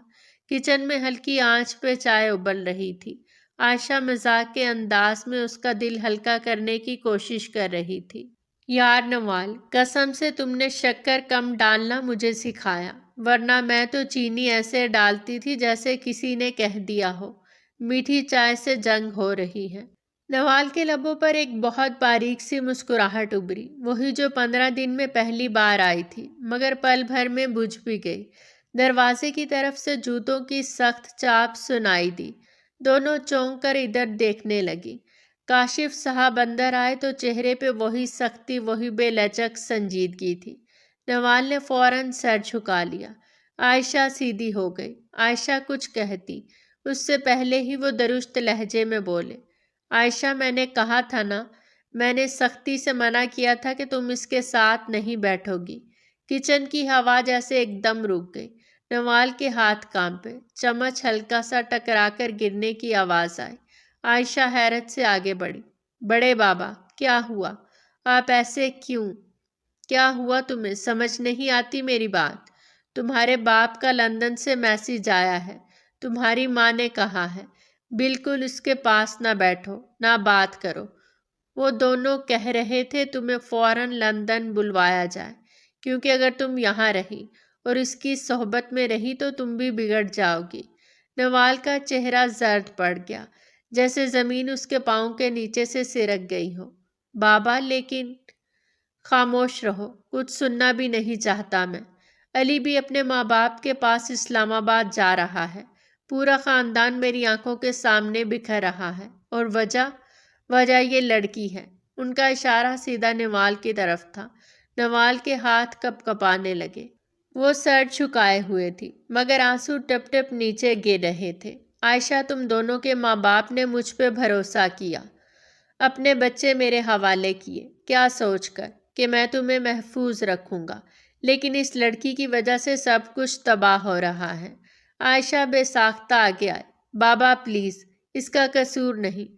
کچن میں ہلکی آنچ پہ چائے ابل رہی تھی۔ عائشہ مزاح کے انداز میں اس کا دل ہلکا کرنے کی کوشش کر رہی تھی۔ یار نوال، قسم سے تم نے شکر کم ڈالنا مجھے سکھایا، ورنہ میں تو چینی ایسے ڈالتی تھی جیسے کسی نے کہہ دیا ہو میٹھی چائے سے جنگ ہو رہی ہے۔ نوال کے لبوں پر ایک بہت باریک سی مسکراہٹ ابھری، وہی جو 15 دن میں پہلی بار آئی تھی، مگر پل بھر میں بجھ بھی گئی۔ دروازے کی طرف سے جوتوں کی سخت چاپ سنائی دی۔ دونوں چونک کر ادھر دیکھنے لگی۔ کاشف صاحب اندر آئے تو چہرے پہ وہی سختی، وہی بے لچک سنجیدگی تھی۔ نوال نے فوراً سر جھکا لیا۔ عائشہ سیدھی ہو گئی۔ عائشہ کچھ کہتی، اس سے پہلے ہی وہ درست لہجے میں بولے۔ عائشہ، میں نے کہا تھا نا، میں نے سختی سے منع کیا تھا کہ تم اس کے ساتھ نہیں بیٹھو گی۔ کچن کی ہوا جیسے ایک دم رک گئی۔ نوال کے ہاتھ کانپے، چمچ ہلکا سا ٹکرا کر گرنے کی آواز آئی۔ عائشہ حیرت سے آگے بڑھی۔ بڑے بابا، کیا ہوا؟ آپ ایسے کیوں؟ کیا ہوا تمہیں؟ سمجھ نہیں آتی میری بات؟ تمہارے باپ کا لندن سے میسج آیا ہے، تمہاری ماں نے کہا ہے بالکل اس کے پاس نہ بیٹھو، نہ بات کرو۔ وہ دونوں کہہ رہے تھے تمہیں فوراً لندن بلوایا جائے، کیونکہ اگر تم یہاں رہی اور اس کی صحبت میں رہی تو تم بھی بگڑ جاؤ گی۔ نوال کا چہرہ زرد پڑ گیا، جیسے زمین اس کے پاؤں کے نیچے سے سرک گئی ہو۔ بابا، لیکن… خاموش رہو، کچھ سننا بھی نہیں چاہتا میں۔ علی بھی اپنے ماں باپ کے پاس اسلام آباد جا رہا ہے۔ پورا خاندان میری آنکھوں کے سامنے بکھر رہا ہے، اور وجہ یہ لڑکی ہے۔ ان کا اشارہ سیدھا نوال کی طرف تھا۔ نوال کے ہاتھ کپ کپانے لگے۔ وہ سر جھکائے ہوئے تھی، مگر آنسو ٹپ ٹپ نیچے گر رہے تھے۔ عائشہ، تم دونوں کے ماں باپ نے مجھ پہ بھروسہ کیا، اپنے بچے میرے حوالے کیے، کیا سوچ کر کہ میں تمہیں محفوظ رکھوں گا، لیکن اس لڑکی کی وجہ سے سب کچھ تباہ ہو رہا ہے۔ عائشہ بے ساختہ آگے آئی۔ بابا پلیز، اس کا قصور نہیں۔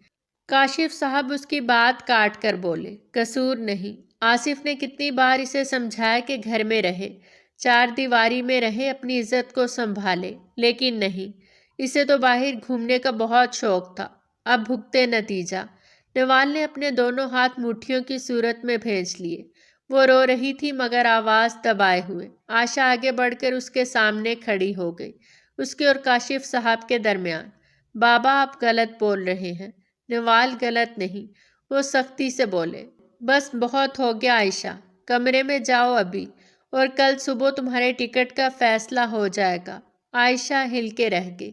کاشف صاحب اس کی بات کاٹ کر بولے، قصور نہیں۔ آصف نے کتنی بار اسے سمجھایا کہ گھر میں رہے، چار دیواری میں رہے، اپنی عزت کو سنبھالے، لیکن نہیں، اسے تو باہر گھومنے کا بہت شوق تھا۔ اب بھگتے نتیجہ۔ نوال نے اپنے دونوں ہاتھ مٹھیوں کی صورت میں بھیج لیے۔ وہ رو رہی تھی مگر آواز دبائے ہوئے۔ عائشہ آگے بڑھ کر اس کے سامنے کھڑی ہو گئی، اس کے اور کاشف صاحب کے درمیان۔ بابا، آپ غلط بول رہے ہیں۔ نوال غلط نہیں، وہ سختی سے بولے۔ بس بہت ہو گیا عائشہ، کمرے میں جاؤ ابھی، اور کل صبح تمہارے ٹکٹ کا فیصلہ ہو جائے گا۔ عائشہ ہل کے رہ گئی۔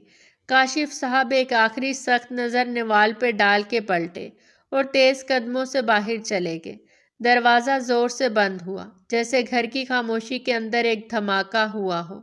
کاشف صاحب ایک آخری سخت نظر نوال پہ ڈال کے پلٹے اور تیز قدموں سے باہر چلے گئے۔ دروازہ زور سے بند ہوا، جیسے گھر کی خاموشی کے اندر ایک دھماکہ ہوا ہو۔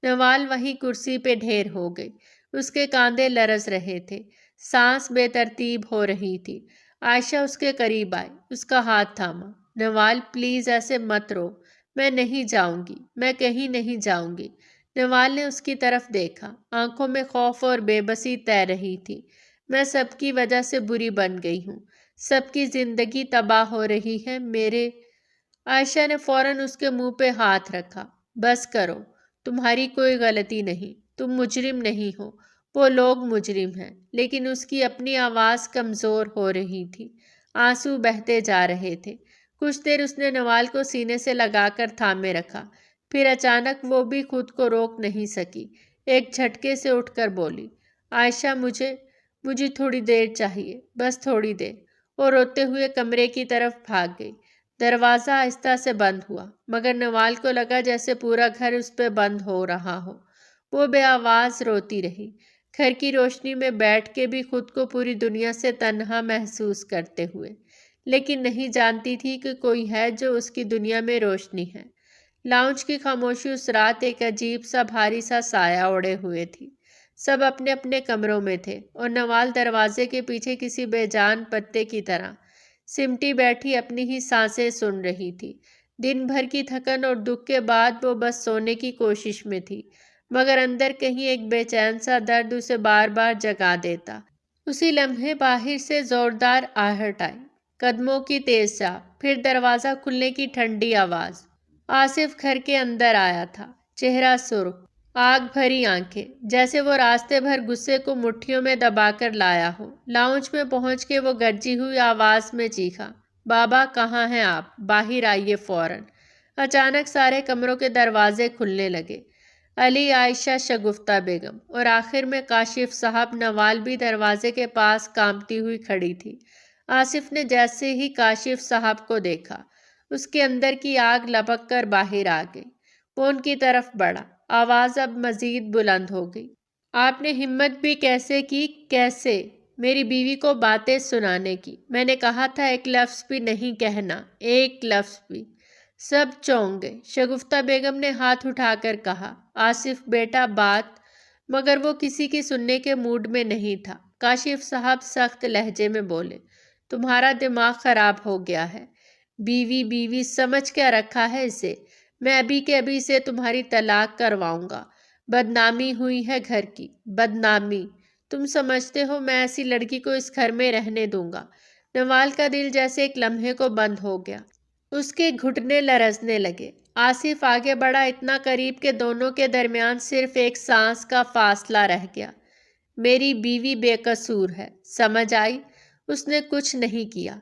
نوال وہیں کرسی پہ ڈھیر ہو گئی، اس کے کاندھے لرز رہے تھے، سانس بے ترتیب ہو رہی تھی۔ عائشہ اس کے قریب آئی، اس کا ہاتھ تھاما۔ نوال پلیز ایسے مت رو، میں نہیں جاؤں گی، میں کہیں نہیں جاؤں گی۔ نوال نے اس کی طرف دیکھا، آنکھوں میں خوف اور بے بسی تیر رہی تھی۔ میں سب کی وجہ سے بری بن گئی ہوں، سب کی زندگی تباہ ہو رہی ہے، میرے… عائشہ نے فوراً اس کے منہ پہ ہاتھ رکھا۔ بس کرو، تمہاری کوئی غلطی نہیں، تم مجرم نہیں ہو، وہ لوگ مجرم ہیں۔ لیکن اس کی اپنی آواز کمزور ہو رہی تھی، آنسو بہتے جا رہے تھے۔ کچھ دیر اس نے نوال کو سینے سے لگا کر تھامے رکھا، پھر اچانک وہ بھی خود کو روک نہیں سکی، ایک جھٹکے سے اٹھ کر بولی، عائشہ مجھے تھوڑی دیر چاہیے، بس تھوڑی دیر، اور روتے ہوئے کمرے کی طرف بھاگ گئی۔ دروازہ آہستہ سے بند ہوا، مگر نوال کو لگا جیسے پورا گھر اس پہ بند ہو رہا ہو۔ وہ بے آواز روتی رہی، گھر کی روشنی میں بیٹھ کے بھی خود کو پوری دنیا سے تنہا محسوس کرتے ہوئے، لیکن نہیں جانتی تھی کہ کوئی ہے جو اس کی دنیا میں روشنی ہے۔ لاؤنج کی خاموشی اس رات ایک عجیب سا بھاری سا سایہ اوڑے ہوئے تھی۔ سب اپنے اپنے کمروں میں تھے، اور نوال دروازے کے پیچھے کسی بے جان پتے کی طرح سمٹی بیٹھی اپنی ہی سانسیں سن رہی تھی۔ دن بھر کی تھکن اور دکھ کے بعد وہ بس سونے کی کوشش میں تھی، مگر اندر کہیں ایک بے چین سا درد اسے بار بار جگا دیتا۔ اسی لمحے باہر سے زوردار آہٹ آئی، قدموں کی تیز چاپ، پھر دروازہ کھلنے کی ٹھنڈی آواز۔ آصف گھر کے اندر آیا تھا، چہرہ سرخ، آگ بھری آنکھیں، جیسے وہ راستے بھر غصے کو مٹھیوں میں دبا کر لایا ہو۔ لاؤنج میں پہنچ کے وہ گرجی ہوئی آواز میں چیخا، بابا کہاں ہیں آپ؟ باہر آئیے فوراً۔ اچانک سارے کمروں کے دروازے کھلنے لگے۔ علی، عائشہ، شگفتہ بیگم، اور آخر میں کاشف صاحب۔ نوال بھی دروازے کے پاس کانپتی ہوئی کھڑی تھی۔ آصف نے جیسے ہی کاشف صاحب کو دیکھا، اس کے اندر کی آگ لپک کر باہر آ گئی۔ وہ ان کی طرف بڑھا، آواز اب مزید بلند ہو گئی، آپ نے ہمت بھی کیسے کی، کیسے میری بیوی کو باتیں سنانے کی؟ میں نے کہا تھا ایک لفظ بھی نہیں کہنا، ایک لفظ بھی۔ سب چونک گئے۔ شگفتہ بیگم نے ہاتھ اٹھا کر کہا، آصف بیٹا بات، مگر وہ کسی کی سننے کے موڈ میں نہیں تھا۔ کاشف صاحب سخت لہجے میں بولے، تمہارا دماغ خراب ہو گیا ہے۔ بیوی بیوی سمجھ کیا رکھا ہے اسے؟ میں ابھی کے ابھی سے تمہاری طلاق کرواؤں گا۔ بدنامی ہوئی ہے گھر کی، بدنامی۔ تم سمجھتے ہو میں ایسی لڑکی کو اس گھر میں رہنے دوں گا؟ نوال کا دل جیسے ایک لمحے کو بند ہو گیا، اس کے گھٹنے لرزنے لگے۔ آصف آگے بڑھا اتنا قریب کہ دونوں کے درمیان صرف ایک سانس کا فاصلہ رہ گیا۔ میری بیوی بے قصور ہے، سمجھ آئی؟ اس نے کچھ نہیں کیا۔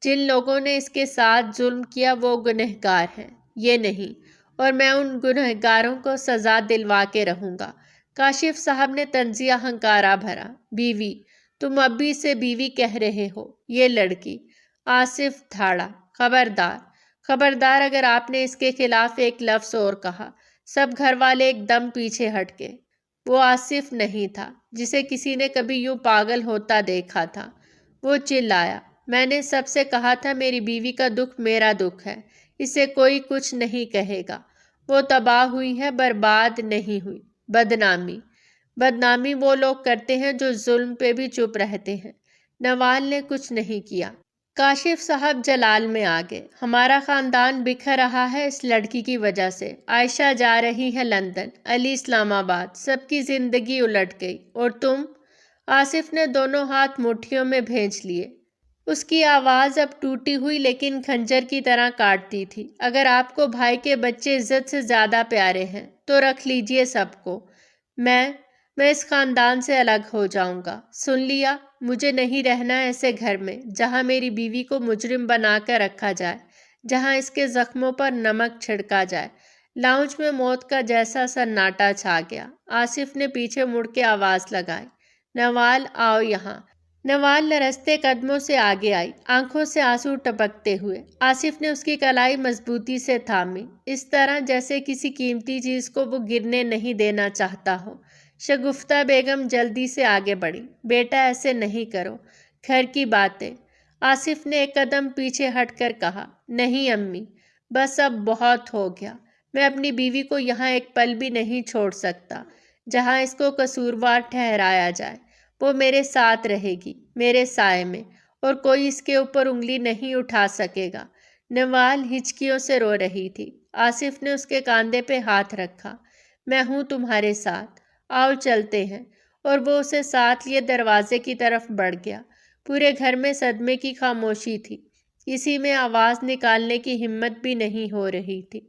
جن لوگوں نے اس کے ساتھ ظلم کیا وہ گنہگار ہیں، یہ نہیں، اور میں ان گنہگاروں کو سزا دلوا کے رہوں گا۔ کاشف صاحب نے طنزیہ ہنکارا بھرا۔ بیوی؟ تم ابھی سے بیوی کہہ رہے ہو؟ یہ لڑکی؟ آصف دھاڑا۔ خبردار، خبردار اگر آپ نے اس کے خلاف ایک لفظ اور کہا۔ سب گھر والے ایک دم پیچھے ہٹ گئے۔ وہ آصف نہیں تھا جسے کسی نے کبھی یوں پاگل ہوتا دیکھا تھا۔ وہ چلایا، میں نے سب سے کہا تھا میری بیوی کا دکھ میرا دکھ ہے، اسے کوئی کچھ نہیں کہے گا۔ وہ تباہ ہوئی ہے، برباد نہیں ہوئی۔ بدنامی، بدنامی وہ لوگ کرتے ہیں جو ظلم پہ بھی چپ رہتے ہیں۔ نوال نے کچھ نہیں کیا۔ کاشف صاحب جلال میں آ گئے۔ ہمارا خاندان بکھر رہا ہے اس لڑکی کی وجہ سے۔ عائشہ جا رہی ہے لندن، علی اسلام آباد، سب کی زندگی الٹ گئی، اور تم؟ آصف نے دونوں ہاتھ مٹھیوں میں بھیج لیے۔ اس کی آواز اب ٹوٹی ہوئی لیکن خنجر کی طرح کاٹتی تھی۔ اگر آپ کو بھائی کے بچے عزت سے زیادہ پیارے ہیں تو رکھ لیجئے سب کو۔ میں اس خاندان سے الگ ہو جاؤں گا۔ سن لیا؟ مجھے نہیں رہنا ایسے گھر میں جہاں میری بیوی کو مجرم بنا کر رکھا جائے، جہاں اس کے زخموں پر نمک چھڑکا جائے۔ لاؤنج میں موت کا جیسا سناٹا چھا گیا۔ آصف نے پیچھے مڑ کے آواز لگائی، نوال آؤ یہاں۔ نوال لرزتے قدموں سے آگے آئی، آنکھوں سے آنسو ٹپکتے ہوئے۔ آصف نے اس کی کلائی مضبوطی سے تھامی، اس طرح جیسے کسی قیمتی چیز کو وہ گرنے نہیں دینا چاہتا ہو۔ شگفتہ بیگم جلدی سے آگے بڑھی۔ بیٹا ایسے نہیں کرو، گھر کی باتیں۔ آصف نے ایک قدم پیچھے ہٹ کر کہا، نہیں امی، بس اب بہت ہو گیا۔ میں اپنی بیوی کو یہاں ایک پل بھی نہیں چھوڑ سکتا جہاں اس کو قصوروار ٹھہرایا جائے۔ وہ میرے ساتھ رہے گی، میرے سائے میں، اور کوئی اس کے اوپر انگلی نہیں اٹھا سکے گا۔ نوال ہچکیوں سے رو رہی تھی۔ آصف نے اس کے کاندھے پہ ہاتھ رکھا، میں ہوں تمہارے ساتھ، آؤ چلتے ہیں، اور وہ اسے ساتھ لیے دروازے کی طرف بڑھ گیا۔ پورے گھر میں صدمے کی خاموشی تھی، کسی میں آواز نکالنے کی ہمت بھی نہیں ہو رہی تھی۔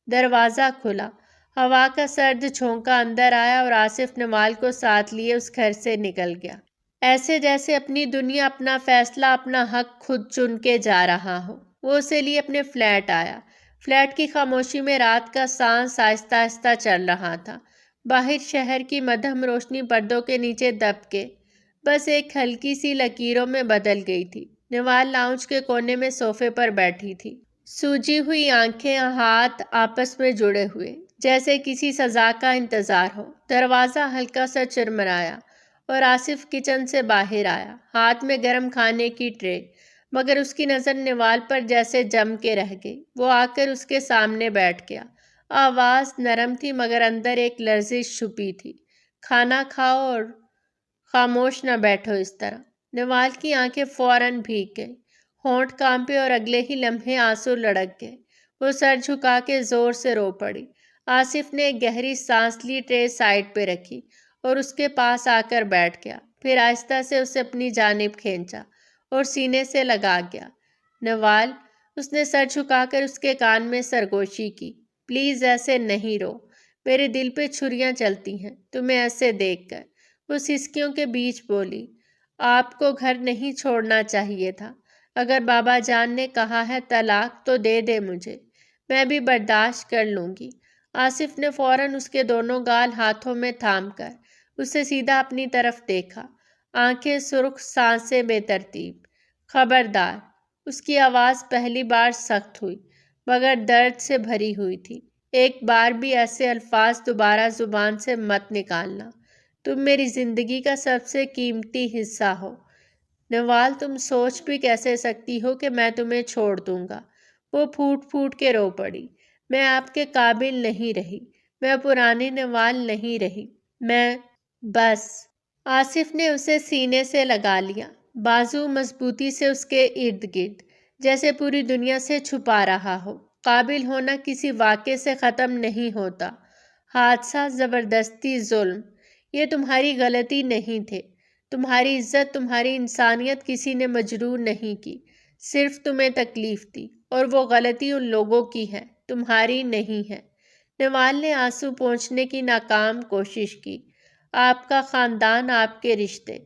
دروازہ کھلا، ہوا کا سرد جھونکا اندر آیا اور آصف نوال کو ساتھ لیے اس گھر سے نکل گیا، ایسے جیسے اپنی دنیا، اپنا فیصلہ، اپنا حق خود چن کے جا رہا ہو۔ وہ اسے لیے اپنے فلیٹ آیا۔ فلیٹ کی خاموشی میں رات کا سانس آہستہ آہستہ چل رہا تھا۔ باہر شہر کی مدھم روشنی پردوں کے نیچے دب کے بس ایک ہلکی سی لکیروں میں بدل گئی تھی۔ نوال لاؤنج کے کونے میں صوفے پر بیٹھی تھی، سوجی ہوئی آنکھیں، ہاتھ آپس میں جڑے ہوئے، جیسے کسی سزا کا انتظار ہو۔ دروازہ ہلکا سا چرمرایا اور آصف کچن سے باہر آیا، ہاتھ میں گرم کھانے کی ٹرے، مگر اس کی نظر نوال پر جیسے جم کے رہ گئی۔ وہ آ کر اس کے سامنے بیٹھ گیا۔ آواز نرم تھی مگر اندر ایک لرزش چھپی تھی، کھانا کھاؤ اور خاموش نہ بیٹھو اس طرح۔ نوال کی آنکھیں فوراً بھیگ گئیں، ہونٹ کانپے اور اگلے ہی لمحے آنسو لڑک گئے۔ وہ سر جھکا کے زور سے رو پڑی۔ آصف نے ایک گہری سانس لی، ٹرے سائڈ پہ رکھی اور اس کے پاس آ کر بیٹھ گیا، پھر آہستہ سے اسے اپنی جانب کھینچا اور سینے سے لگا گیا۔ نوال، اس نے سر جھکا کر اس کے کان میں سرگوشی کی، پلیز ایسے نہیں رو، میرے دل پہ چھریاں چلتی ہیں تمہیں ایسے دیکھ کر۔ وہ سسکیوں کے بیچ بولی، آپ کو گھر نہیں چھوڑنا چاہیے تھا۔ اگر بابا جان نے کہا ہے طلاق تو دے دے مجھے، میں بھی برداشت کر لوں گی۔ آصف نے فوراً اس کے دونوں گال ہاتھوں میں تھام کر اسے سیدھا اپنی طرف دیکھا، آنکھیں سرخ، سانسیں بے ترتیب۔ خبردار، اس کی آواز پہلی بار سخت ہوئی مگر درد سے بھری ہوئی تھی۔ ایک بار بھی ایسے الفاظ دوبارہ زبان سے مت نکالنا، تم میری زندگی کا سب سے قیمتی حصہ ہو۔ نوال، تم سوچ بھی کیسے سکتی ہو کہ میں تمہیں چھوڑ دوں گا؟ وہ پھوٹ پھوٹ کے رو پڑی، میں آپ کے قابل نہیں رہی، میں پرانی نوال نہیں رہی، میں بس۔ آصف نے اسے سینے سے لگا لیا، بازو مضبوطی سے اس کے ارد گرد، جیسے پوری دنیا سے چھپا رہا ہو۔ قابل ہونا کسی واقعے سے ختم نہیں ہوتا، حادثہ، زبردستی، ظلم، یہ تمہاری غلطی نہیں تھے۔ تمہاری عزت، تمہاری انسانیت کسی نے مجروح نہیں کی، صرف تمہیں تکلیف دی، اور وہ غلطی ان لوگوں کی ہے، تمہاری نہیں ہے۔ نوال نے آنسو پونچھنے کی ناکام کوشش کی۔ آپ کا خاندان، آپ کے رشتے،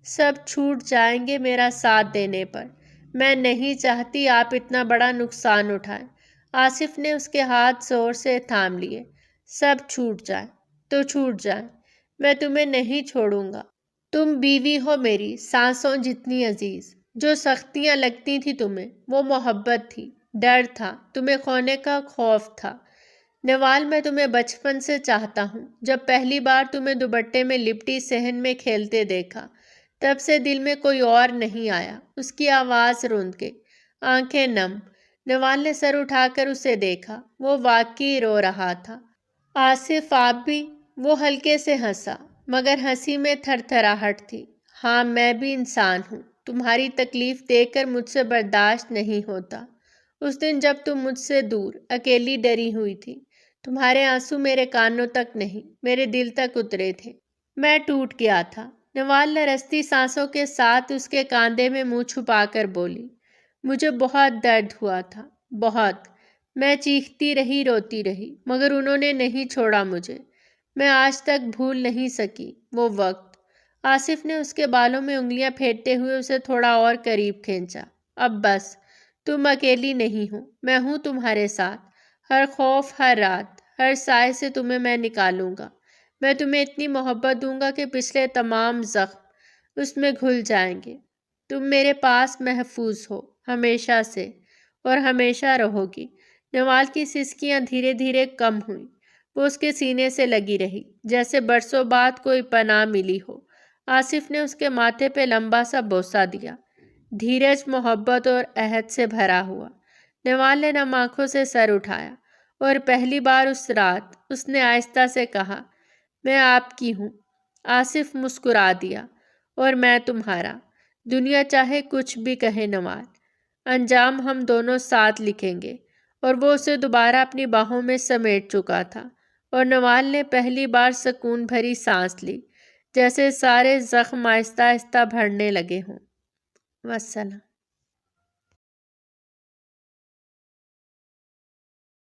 سب چھوٹ جائیں گے میرا ساتھ دینے پر۔ میں نہیں چاہتی آپ اتنا بڑا نقصان اٹھائیں۔ آصف نے اس کے ہاتھ زور سے تھام لیے۔ سب چھوٹ جائیں تو چھوٹ جائیں، میں تمہیں نہیں چھوڑوں گا۔ تم بیوی ہو میری، سانسوں جتنی عزیز۔ جو سختیاں لگتی تھی تمہیں وہ محبت تھی، ڈر تھا، تمہیں کھونے کا خوف تھا۔ نوال، میں تمہیں بچپن سے چاہتا ہوں۔ جب پہلی بار تمہیں دوپٹے میں لپٹی صحن میں کھیلتے دیکھا، تب سے دل میں کوئی اور نہیں آیا۔ اس کی آواز روند کے، آنکھیں نم۔ نوال نے سر اٹھا کر اسے دیکھا، وہ واقعی رو رہا تھا۔ آصف آپ بھی؟ وہ ہلکے سے ہنسا، مگر ہنسی میں تھر تھراہٹ تھی۔ ہاں، میں بھی انسان ہوں، تمہاری تکلیف دیکھ کر مجھ سے برداشت نہیں ہوتا۔ اس دن جب تم مجھ سے دور، اکیلی ڈری ہوئی تھی، تمہارے آنسو میرے کانوں تک نہیں، میرے دل تک اترے تھے۔ میں ٹوٹ گیا تھا۔ نوال لرزتی سانسوں کے ساتھ اس کے کاندھے میں منہ چھپا کر بولی، مجھے بہت درد ہوا تھا، بہت۔ میں چیختی رہی، روتی رہی، مگر انہوں نے نہیں چھوڑا مجھے۔ میں آج تک بھول نہیں سکی وہ وقت۔ آصف نے اس کے بالوں میں انگلیاں پھیرتے ہوئے اسے تھوڑا اور قریب کھینچا۔ اب بس، تم اکیلی نہیں ہو، میں ہوں تمہارے ساتھ۔ ہر خوف، ہر رات، ہر سائے سے تمہیں میں نکالوں گا۔ میں تمہیں اتنی محبت دوں گا کہ پچھلے تمام زخم اس میں گھل جائیں گے۔ تم میرے پاس محفوظ ہو، ہمیشہ سے، اور ہمیشہ رہو گی۔ نوال کی سسکیاں دھیرے دھیرے کم ہوئیں۔ وہ اس کے سینے سے لگی رہی، جیسے برسوں بعد کوئی پناہ ملی ہو۔ آصف نے اس کے ماتھے پہ لمبا سا بوسہ دیا، دھیرج، محبت اور عہد سے بھرا ہوا۔ نوال نے نم آنکھوں سے سر اٹھایا، اور پہلی بار اس رات اس نے آہستہ سے کہا، میں آپ کی ہوں۔ آصف مسکرا دیا، اور میں تمہارا۔ دنیا چاہے کچھ بھی کہے نوال، انجام ہم دونوں ساتھ لکھیں گے۔ اور وہ اسے دوبارہ اپنی باہوں میں سمیٹ چکا تھا، اور نوال نے پہلی بار سکون بھری سانس لی، جیسے سارے زخم آہستہ آہستہ بھرنے لگے ہوں۔ والسلام۔